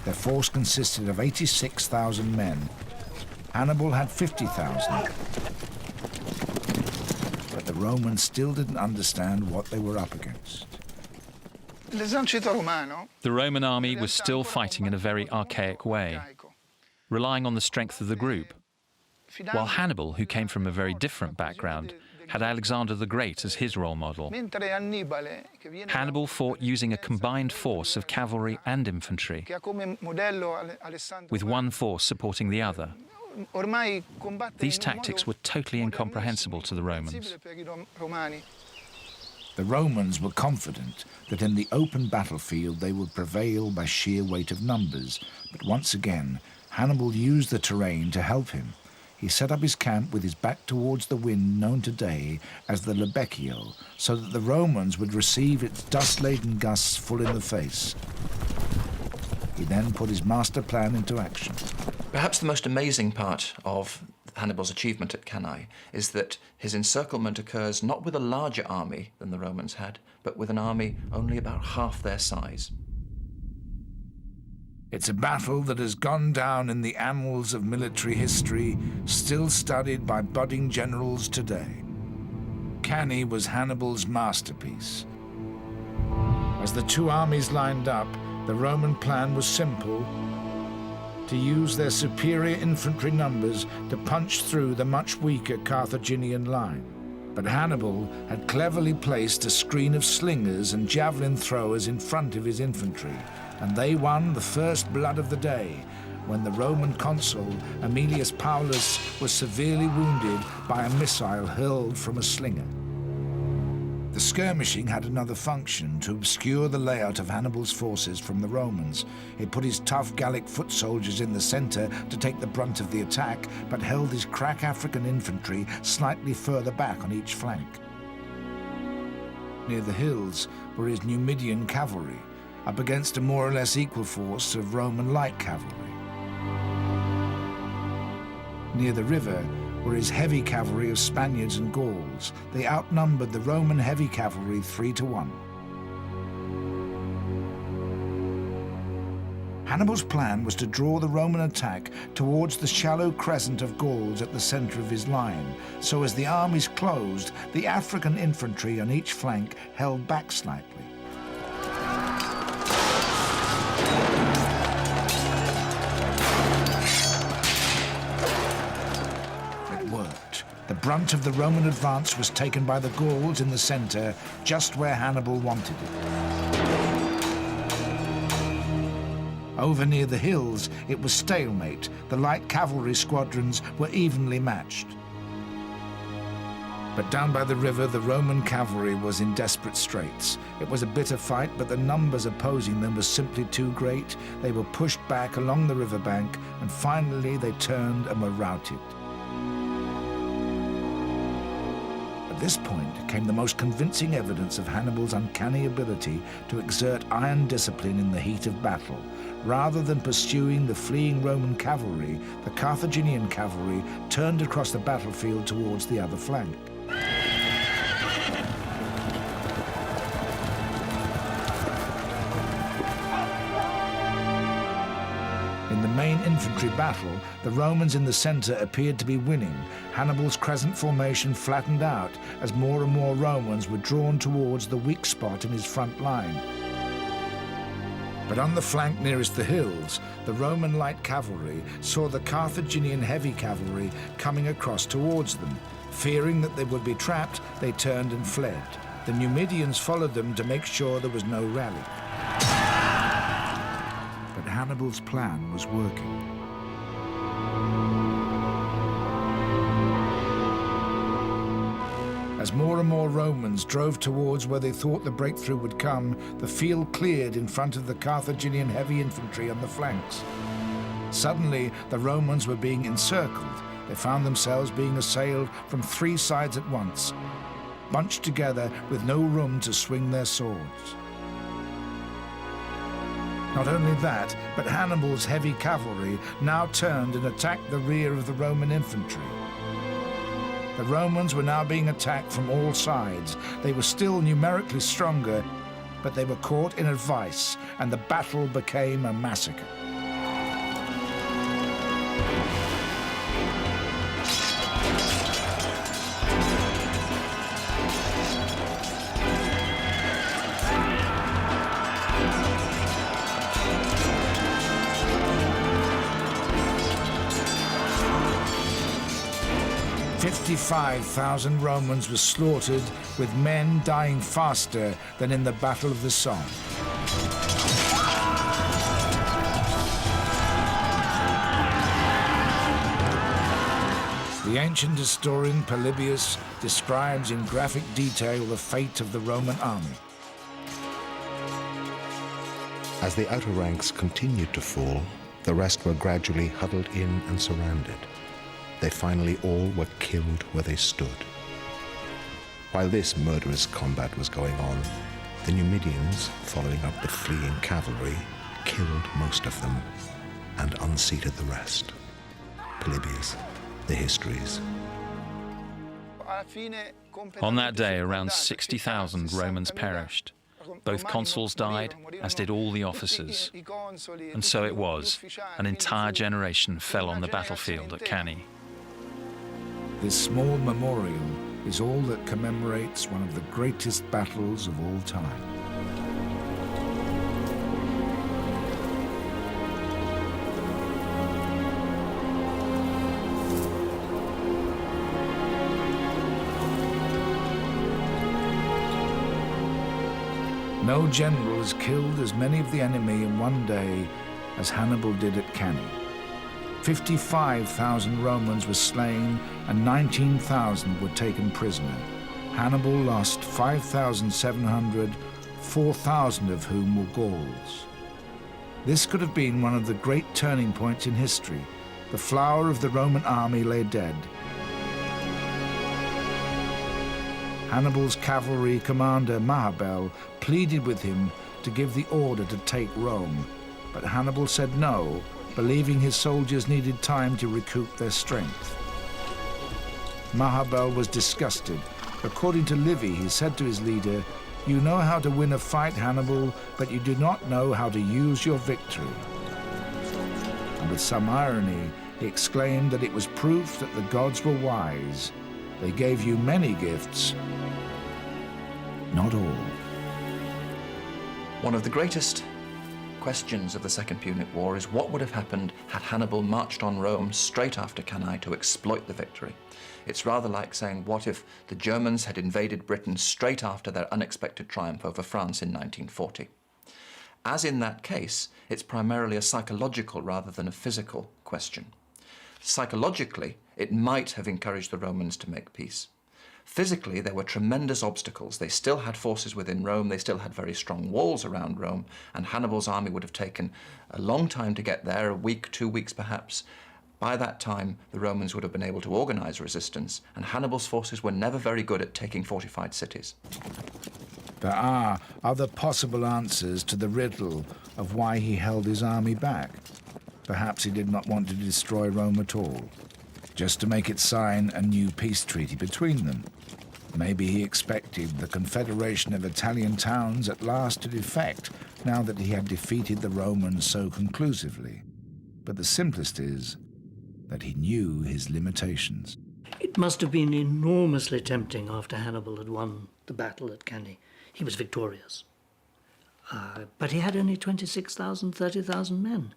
Their force consisted of 86,000 men. Hannibal had 50,000. But the Romans still didn't understand what they were up against. The Roman army was still fighting in a very archaic way, relying on the strength of the group, while Hannibal, who came from a very different background, had Alexander the Great as his role model. Hannibal fought using a combined force of cavalry and infantry, with one force supporting the other. These tactics were totally incomprehensible to the Romans. The Romans were confident that in the open battlefield they would prevail by sheer weight of numbers, but once again, Hannibal used the terrain to help him. He set up his camp with his back towards the wind known today as the Lebecchio, so that the Romans would receive its dust-laden gusts full in the face. He then put his master plan into action. Perhaps the most amazing part of Hannibal's achievement at Cannae is that his encirclement occurs not with a larger army than the Romans had, but with an army only about half their size. It's a battle that has gone down in the annals of military history, still studied by budding generals today. Cannae was Hannibal's masterpiece. As the two armies lined up, the Roman plan was simple: to use their superior infantry numbers to punch through the much weaker Carthaginian line. But Hannibal had cleverly placed a screen of slingers and javelin throwers in front of his infantry, and they won the first blood of the day when the Roman consul Aemilius Paulus was severely wounded by a missile hurled from a slinger. The skirmishing had another function: to obscure the layout of Hannibal's forces from the Romans. It put his tough Gallic foot soldiers in the center to take the brunt of the attack, but held his crack African infantry slightly further back on each flank. Near the hills were his Numidian cavalry, up against a more or less equal force of Roman light cavalry. Near the river were his heavy cavalry of Spaniards and Gauls. They outnumbered the Roman heavy cavalry 3-1. Hannibal's plan was to draw the Roman attack towards the shallow crescent of Gauls at the center of his line, so as the armies closed, the African infantry on each flank held back slightly. The brunt of the Roman advance was taken by the Gauls in the center, just where Hannibal wanted it. Over near the hills, it was stalemate. The light cavalry squadrons were evenly matched. But down by the river, the Roman cavalry was in desperate straits. It was a bitter fight, but the numbers opposing them were simply too great. They were pushed back along the riverbank, and finally they turned and were routed. At this point came the most convincing evidence of Hannibal's uncanny ability to exert iron discipline in the heat of battle. Rather than pursuing the fleeing Roman cavalry, the Carthaginian cavalry turned across the battlefield towards the other flank. In the main infantry battle, the Romans in the center appeared to be winning. Hannibal's crescent formation flattened out as more and more Romans were drawn towards the weak spot in his front line. But on the flank nearest the hills, the Roman light cavalry saw the Carthaginian heavy cavalry coming across towards them. Fearing that they would be trapped, they turned and fled. The Numidians followed them to make sure there was no rally. But Hannibal's plan was working. As more and more Romans drove towards where they thought the breakthrough would come, the field cleared in front of the Carthaginian heavy infantry on the flanks. Suddenly, the Romans were being encircled. They found themselves being assailed from 3 sides at once, bunched together with no room to swing their swords. Not only that, but Hannibal's heavy cavalry now turned and attacked the rear of the Roman infantry. The Romans were now being attacked from all sides. They were still numerically stronger, but they were caught in a vice, and the battle became a massacre. $55,000 Romans were slaughtered, with men dying faster than in the Battle of the Somme. The ancient historian Polybius describes in graphic detail the fate of the Roman army. As the outer ranks continued to fall, the rest were gradually huddled in and surrounded. They finally all were killed where they stood. While this murderous combat was going on, the Numidians, following up the fleeing cavalry, killed most of them and unseated the rest. Polybius, the Histories. On that day, around 60,000 Romans perished. Both consuls died, as did all the officers. And so it was. An entire generation fell on the battlefield at Cannae. This small memorial is all that commemorates one of the greatest battles of all time. No general has killed as many of the enemy in one day as Hannibal did at Cannae. 55,000 Romans were slain and 19,000 were taken prisoner. Hannibal lost 5,700, 4,000 of whom were Gauls. This could have been one of the great turning points in history. The flower of the Roman army lay dead. Hannibal's cavalry commander Hannibal pleaded with him to give the order to take Rome, but Hannibal said no, believing his soldiers needed time to recoup their strength. Hannibal was disgusted. According to Livy, he said to his leader, "You know how to win a fight, Hannibal, but you do not know how to use your victory." And with some irony, he exclaimed that it was proof that the gods were wise. They gave you many gifts, not all. One of the greatest questions of the Second Punic War is what would have happened had Hannibal marched on Rome straight after Cannae to exploit the victory. It's rather like saying, what if the Germans had invaded Britain straight after their unexpected triumph over France in 1940? As in that case, it's primarily a psychological rather than a physical question. Psychologically, it might have encouraged the Romans to make peace. Physically, there were tremendous obstacles. They still had forces within Rome, they still had very strong walls around Rome, and Hannibal's army would have taken a long time to get there, a week, 2 weeks perhaps. By that time, the Romans would have been able to organize resistance, and Hannibal's forces were never very good at taking fortified cities. There are other possible answers to the riddle of why he held his army back. Perhaps he did not want to destroy Rome at all, just to make it sign a new peace treaty between them. Maybe he expected the confederation of Italian towns at last to defect, now that he had defeated the Romans so conclusively. But the simplest is that he knew his limitations. It must have been enormously tempting after Hannibal had won the battle at Cannae. He was victorious. But he had only 26,000, 30,000 men.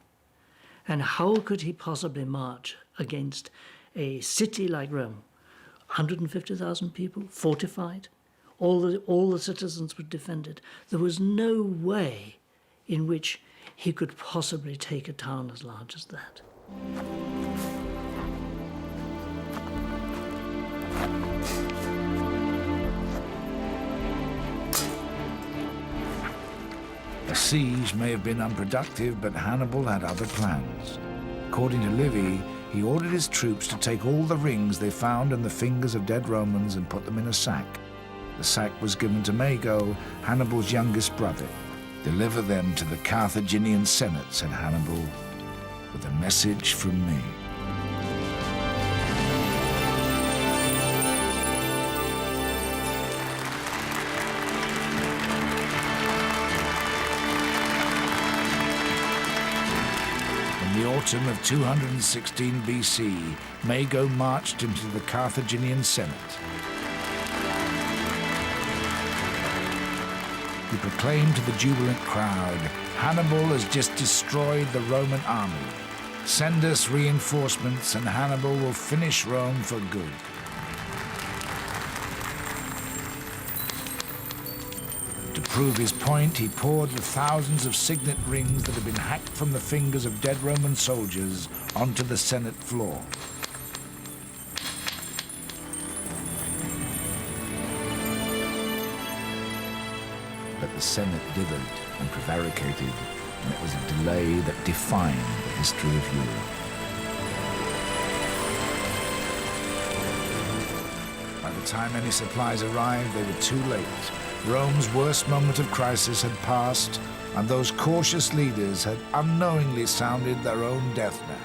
And how could he possibly march against a city like Rome? 150,000 people, fortified, all the citizens were defended. There was no way in which he could possibly take a town as large as that. The siege may have been unproductive, but Hannibal had other plans. According to Livy, he ordered his troops to take all the rings they found in the fingers of dead Romans and put them in a sack. The sack was given to Mago, Hannibal's youngest brother. "Deliver them to the Carthaginian Senate," said Hannibal, "with a message from me." In the autumn of 216 BC, Mago marched into the Carthaginian Senate. He proclaimed to the jubilant crowd, "Hannibal has just destroyed the Roman army. Send us reinforcements and Hannibal will finish Rome for good." To prove his point, he poured the thousands of signet rings that had been hacked from the fingers of dead Roman soldiers onto the Senate floor. But the Senate dithered and prevaricated, and it was a delay that defined the history of Europe. By the time any supplies arrived, they were too late. Rome's worst moment of crisis had passed, and those cautious leaders had unknowingly sounded their own death knell.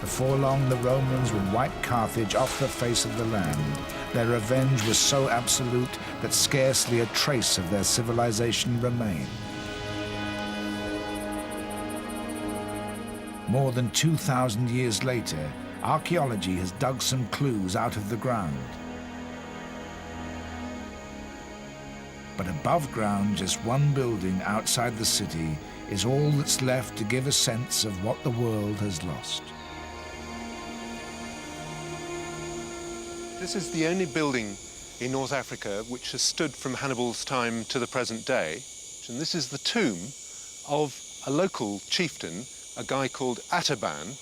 The before long the Romans would wipe Carthage off the face of the land. Their revenge was so absolute that scarcely a trace of their civilization remained. More than 2,000 years later, archaeology has dug some clues out of the ground. But above ground, just one building outside the city is all that's left to give a sense of what the world has lost. This is the only building in North Africa which has stood from Hannibal's time to the present day. And this is the tomb of a local chieftain, a guy called Ataban.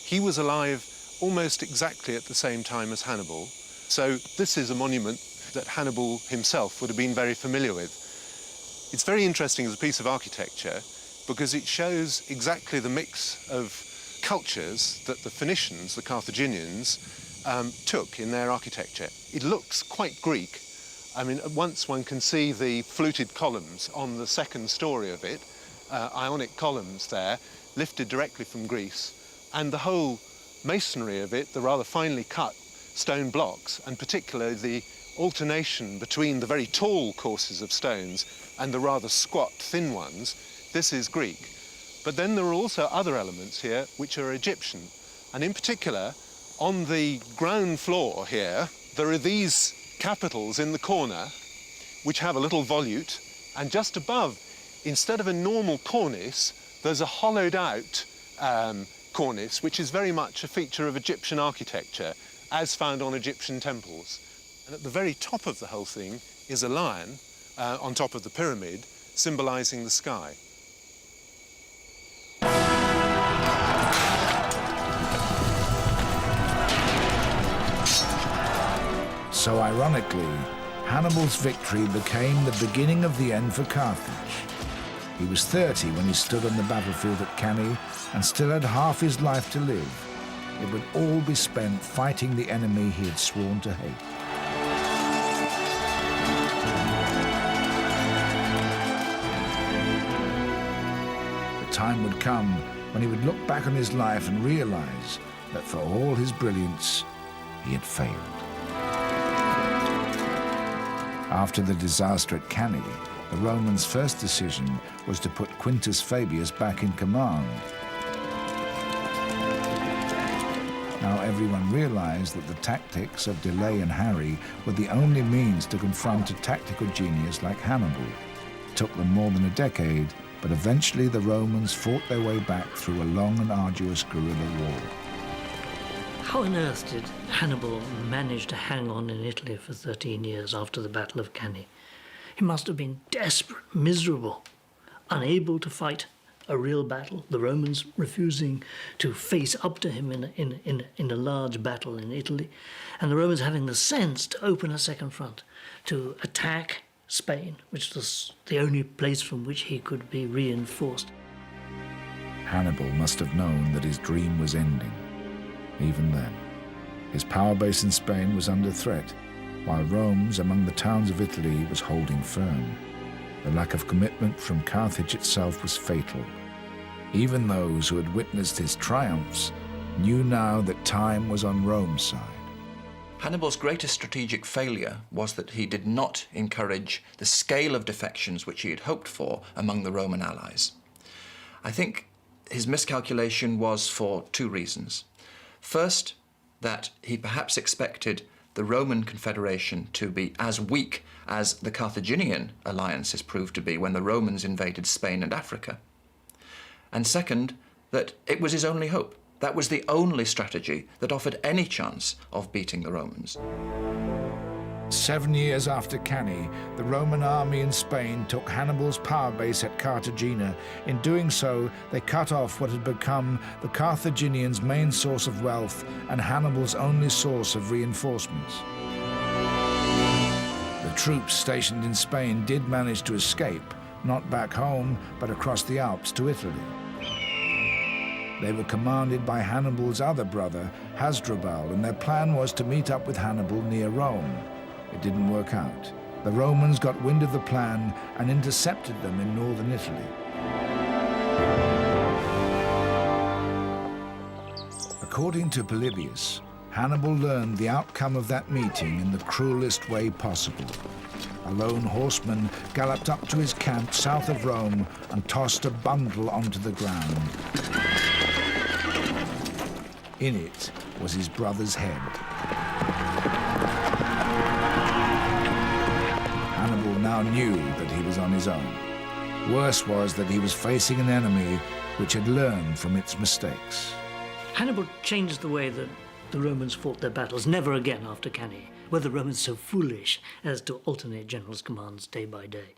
He was alive almost exactly at the same time as Hannibal. So this is a monument that Hannibal himself would have been very familiar with. It's very interesting as a piece of architecture because it shows exactly the mix of cultures that the Phoenicians, the Carthaginians, took in their architecture. It looks quite Greek. I mean, at once one can see the fluted columns on the second story of it, Ionic columns there, lifted directly from Greece, and the whole masonry of it, the rather finely cut stone blocks, and particularly the alternation between the very tall courses of stones and the rather squat, thin ones, this is Greek. But then there are also other elements here which are Egyptian. And in particular, on the ground floor here, there are these capitals in the corner which have a little volute, and just above, instead of a normal cornice, there's a hollowed out cornice, which is very much a feature of Egyptian architecture, as found on Egyptian temples. And at the very top of the whole thing is a lion on top of the pyramid, symbolizing the sky. So ironically, Hannibal's victory became the beginning of the end for Carthage. He was 30 when he stood on the battlefield at Cannae and still had half his life to live. It would all be spent fighting the enemy he had sworn to hate. The time would come when he would look back on his life and realize that for all his brilliance, he had failed. After the disaster at Cannae, the Romans' first decision was to put Quintus Fabius back in command. Now everyone realized that the tactics of delay and harry were the only means to confront a tactical genius like Hannibal. It took them more than a decade, but eventually the Romans fought their way back through a long and arduous guerrilla war. How on earth did Hannibal manage to hang on in Italy for 13 years after the Battle of Cannae? He must have been desperate, miserable, unable to fight a real battle, the Romans refusing to face up to him in a large battle in Italy, and the Romans having the sense to open a second front, to attack Spain, which was the only place from which he could be reinforced. Hannibal must have known that his dream was ending. Even then, his power base in Spain was under threat, while Rome's among the towns of Italy was holding firm. The lack of commitment from Carthage itself was fatal. Even those who had witnessed his triumphs knew now that time was on Rome's side. Hannibal's greatest strategic failure was that he did not encourage the scale of defections which he had hoped for among the Roman allies. I think his miscalculation was for two reasons. First, that he perhaps expected the Roman Confederation to be as weak as the Carthaginian alliances proved to be when the Romans invaded Spain and Africa. And second, that it was his only hope. That was the only strategy that offered any chance of beating the Romans. 7 years after Cannae, the Roman army in Spain took Hannibal's power base at Cartagena. In doing so, they cut off what had become the Carthaginians' main source of wealth and Hannibal's only source of reinforcements. The troops stationed in Spain did manage to escape, not back home, but across the Alps to Italy. They were commanded by Hannibal's other brother, Hasdrubal, and their plan was to meet up with Hannibal near Rome. It didn't work out. The Romans got wind of the plan and intercepted them in northern Italy. According to Polybius, Hannibal learned the outcome of that meeting in the cruelest way possible. A lone horseman galloped up to his camp south of Rome and tossed a bundle onto the ground. In it was his brother's head. Hannibal now knew that he was on his own. Worse was that he was facing an enemy which had learned from its mistakes. Hannibal changed the way that the Romans fought their battles. Never again after Cannae were the Romans so foolish as to alternate generals' commands day by day.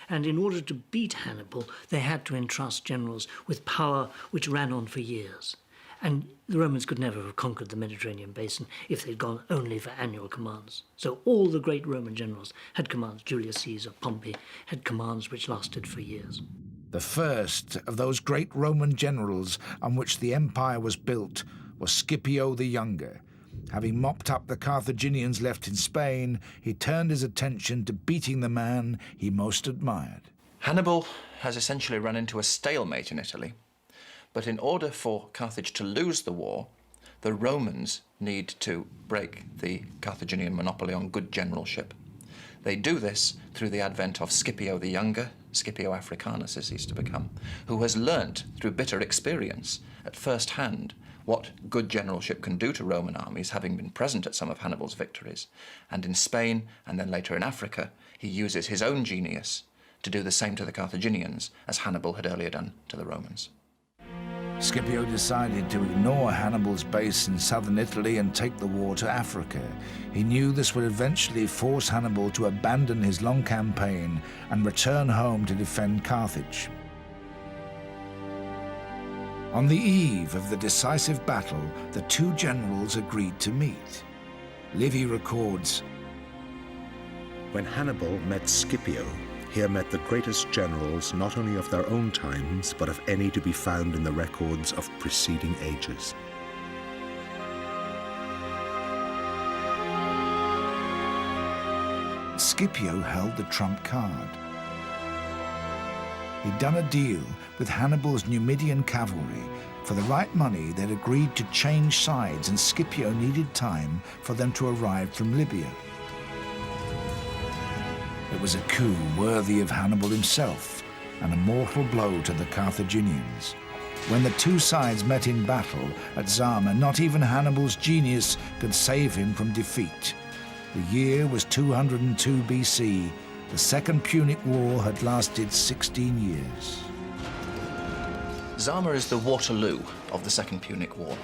And in order to beat Hannibal, they had to entrust generals with power which ran on for years. And the Romans could never have conquered the Mediterranean basin if they'd gone only for annual commands. So all the great Roman generals had commands. Julius Caesar, Pompey had commands which lasted for years. The first of those great Roman generals on which the empire was built was Scipio the Younger. Having mopped up the Carthaginians left in Spain, he turned his attention to beating the man he most admired. Hannibal has essentially run into a stalemate in Italy. But in order for Carthage to lose the war, the Romans need to break the Carthaginian monopoly on good generalship. They do this through the advent of Scipio the Younger, Scipio Africanus as he's to become, who has learnt through bitter experience at first hand what good generalship can do to Roman armies, having been present at some of Hannibal's victories. And in Spain, and then later in Africa, he uses his own genius to do the same to the Carthaginians as Hannibal had earlier done to the Romans. Scipio decided to ignore Hannibal's base in southern Italy and take the war to Africa. He knew this would eventually force Hannibal to abandon his long campaign and return home to defend Carthage. On the eve of the decisive battle, the two generals agreed to meet. Livy records, When Hannibal met Scipio, here met the greatest generals not only of their own times, but of any to be found in the records of preceding ages. Scipio held the trump card. He'd done a deal with Hannibal's Numidian cavalry. For the right money, they'd agreed to change sides, and Scipio needed time for them to arrive from Libya. It was a coup worthy of Hannibal himself, and a mortal blow to the Carthaginians. When the two sides met in battle at Zama, not even Hannibal's genius could save him from defeat. The year was 202 BC. The Second Punic War had lasted 16 years. Zama is the Waterloo of the Second Punic War.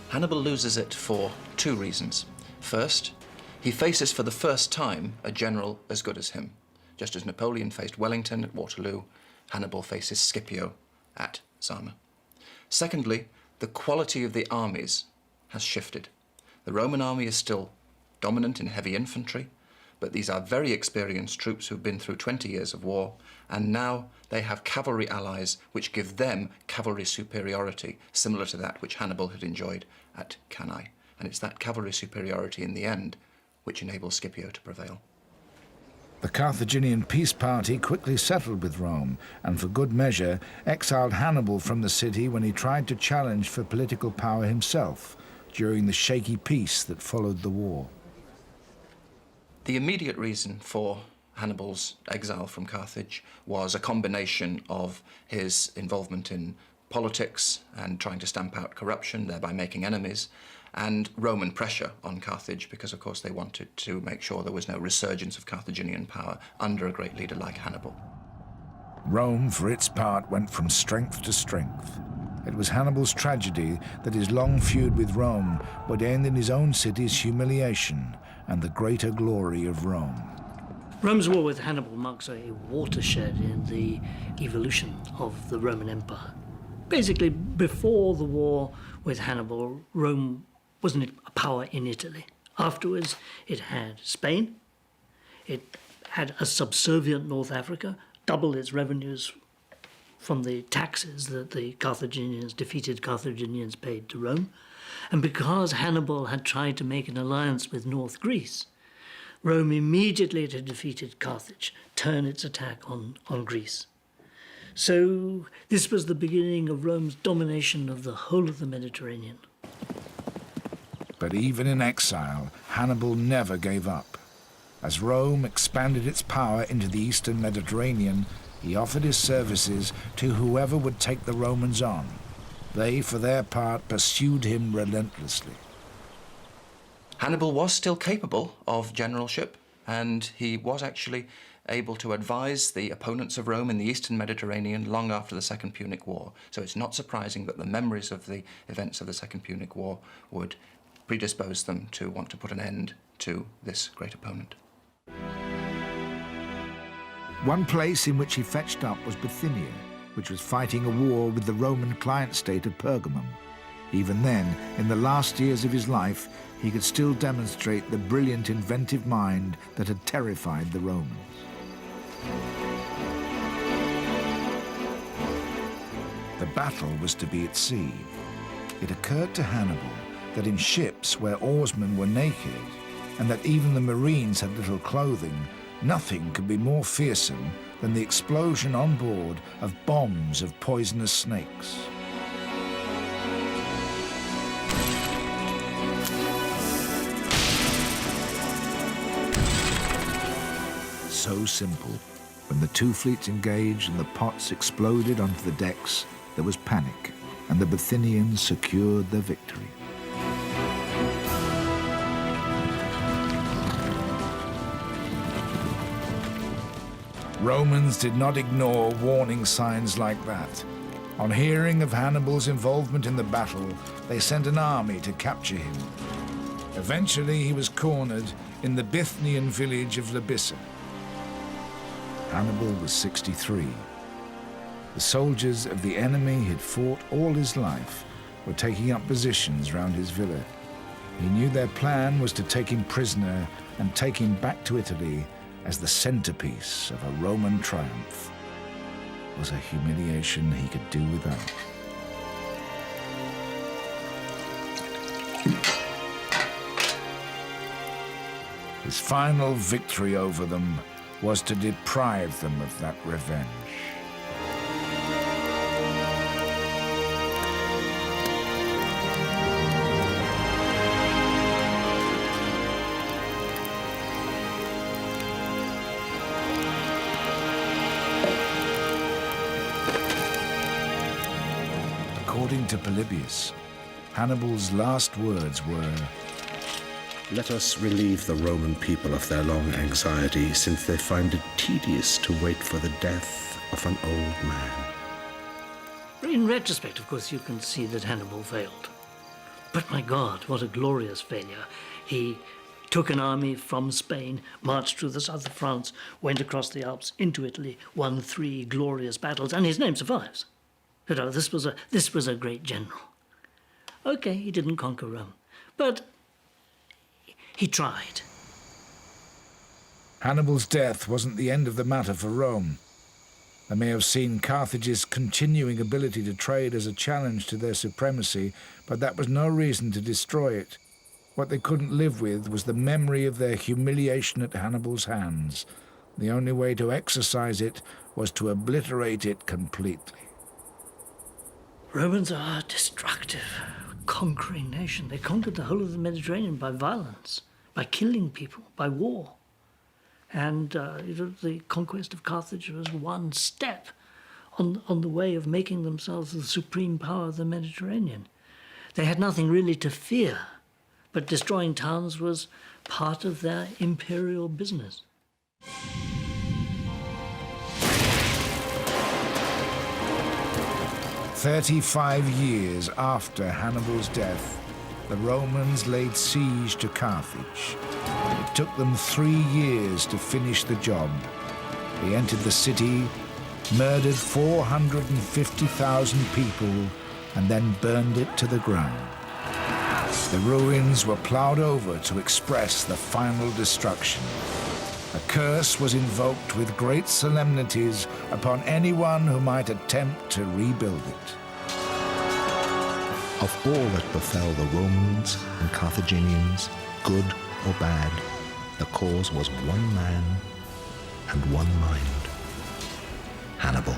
Hannibal loses it for two reasons. First, he faces for the first time a general as good as him. Just as Napoleon faced Wellington at Waterloo, Hannibal faces Scipio at Zama. Secondly, the quality of the armies has shifted. The Roman army is still dominant in heavy infantry, but these are very experienced troops who've been through 20 years of war, and now they have cavalry allies which give them cavalry superiority, similar to that which Hannibal had enjoyed at Cannae. And it's that cavalry superiority in the end which enables Scipio to prevail. The Carthaginian peace party quickly settled with Rome, and for good measure exiled Hannibal from the city when he tried to challenge for political power himself during the shaky peace that followed the war. The immediate reason for Hannibal's exile from Carthage was a combination of his involvement in politics and trying to stamp out corruption, thereby making enemies, and Roman pressure on Carthage, because of course they wanted to make sure there was no resurgence of Carthaginian power under a great leader like Hannibal. Rome, for its part, went from strength to strength. It was Hannibal's tragedy that his long feud with Rome would end in his own city's humiliation and the greater glory of Rome. Rome's war with Hannibal marks a watershed in the evolution of the Roman Empire. Basically, before the war with Hannibal, Rome wasn't a power in Italy. Afterwards, it had Spain, it had a subservient North Africa, doubled its revenues from the taxes that the defeated Carthaginians paid to Rome. And because Hannibal had tried to make an alliance with North Greece, Rome immediately had defeated Carthage, turned its attack on Greece. So this was the beginning of Rome's domination of the whole of the Mediterranean. But even in exile, Hannibal never gave up. As Rome expanded its power into the eastern Mediterranean, he offered his services to whoever would take the Romans on. They, for their part, pursued him relentlessly. Hannibal was still capable of generalship, and he was actually able to advise the opponents of Rome in the eastern Mediterranean long after the Second Punic War. So it's not surprising that the memories of the events of the Second Punic War would predispose them to want to put an end to this great opponent. One place in which he fetched up was Bithynia, which was fighting a war with the Roman client state of Pergamum. Even then, in the last years of his life, he could still demonstrate the brilliant inventive mind that had terrified the Romans. The battle was to be at sea. It occurred to Hannibal that in ships where oarsmen were naked, and that even the marines had little clothing, nothing could be more fearsome than the explosion on board of bombs of poisonous snakes. So simple. When the two fleets engaged and the pots exploded onto the decks, there was panic, and the Bithynians secured their victory. Romans did not ignore warning signs like that. On hearing of Hannibal's involvement in the battle, they sent an army to capture him. Eventually, he was cornered in the Bithynian village of Labissa. Hannibal was 63. The soldiers of the enemy he'd fought all his life were taking up positions round his villa. He knew their plan was to take him prisoner and take him back to Italy as the centerpiece of a Roman triumph. It was a humiliation he could do without. His final victory over them was to deprive them of that revenge. According to Polybius, Hannibal's last words were, "Let us relieve the Roman people of their long anxiety, since they find it tedious to wait for the death of an old man." In retrospect, of course, you can see that Hannibal failed. But my God, what a glorious failure. He took an army from Spain, marched through the south of France, went across the Alps into Italy, won 3 glorious battles, and his name survives. You know, this was a great general. Okay, he didn't conquer Rome, but he tried. Hannibal's death wasn't the end of the matter for Rome. They may have seen Carthage's continuing ability to trade as a challenge to their supremacy, but that was no reason to destroy it. What they couldn't live with was the memory of their humiliation at Hannibal's hands. The only way to exorcise it was to obliterate it completely. Romans are a destructive, conquering nation. They conquered the whole of the Mediterranean by violence, by killing people, by war. And the conquest of Carthage was one step on the way of making themselves the supreme power of the Mediterranean. They had nothing really to fear, but destroying towns was part of their imperial business. 35 years after Hannibal's death, the Romans laid siege to Carthage. It took them 3 years to finish the job. They entered the city, murdered 450,000 people, and then burned it to the ground. The ruins were plowed over to express the final destruction. A curse was invoked with great solemnities upon anyone who might attempt to rebuild it. Of all that befell the Romans and Carthaginians, good or bad, the cause was one man and one mind: Hannibal.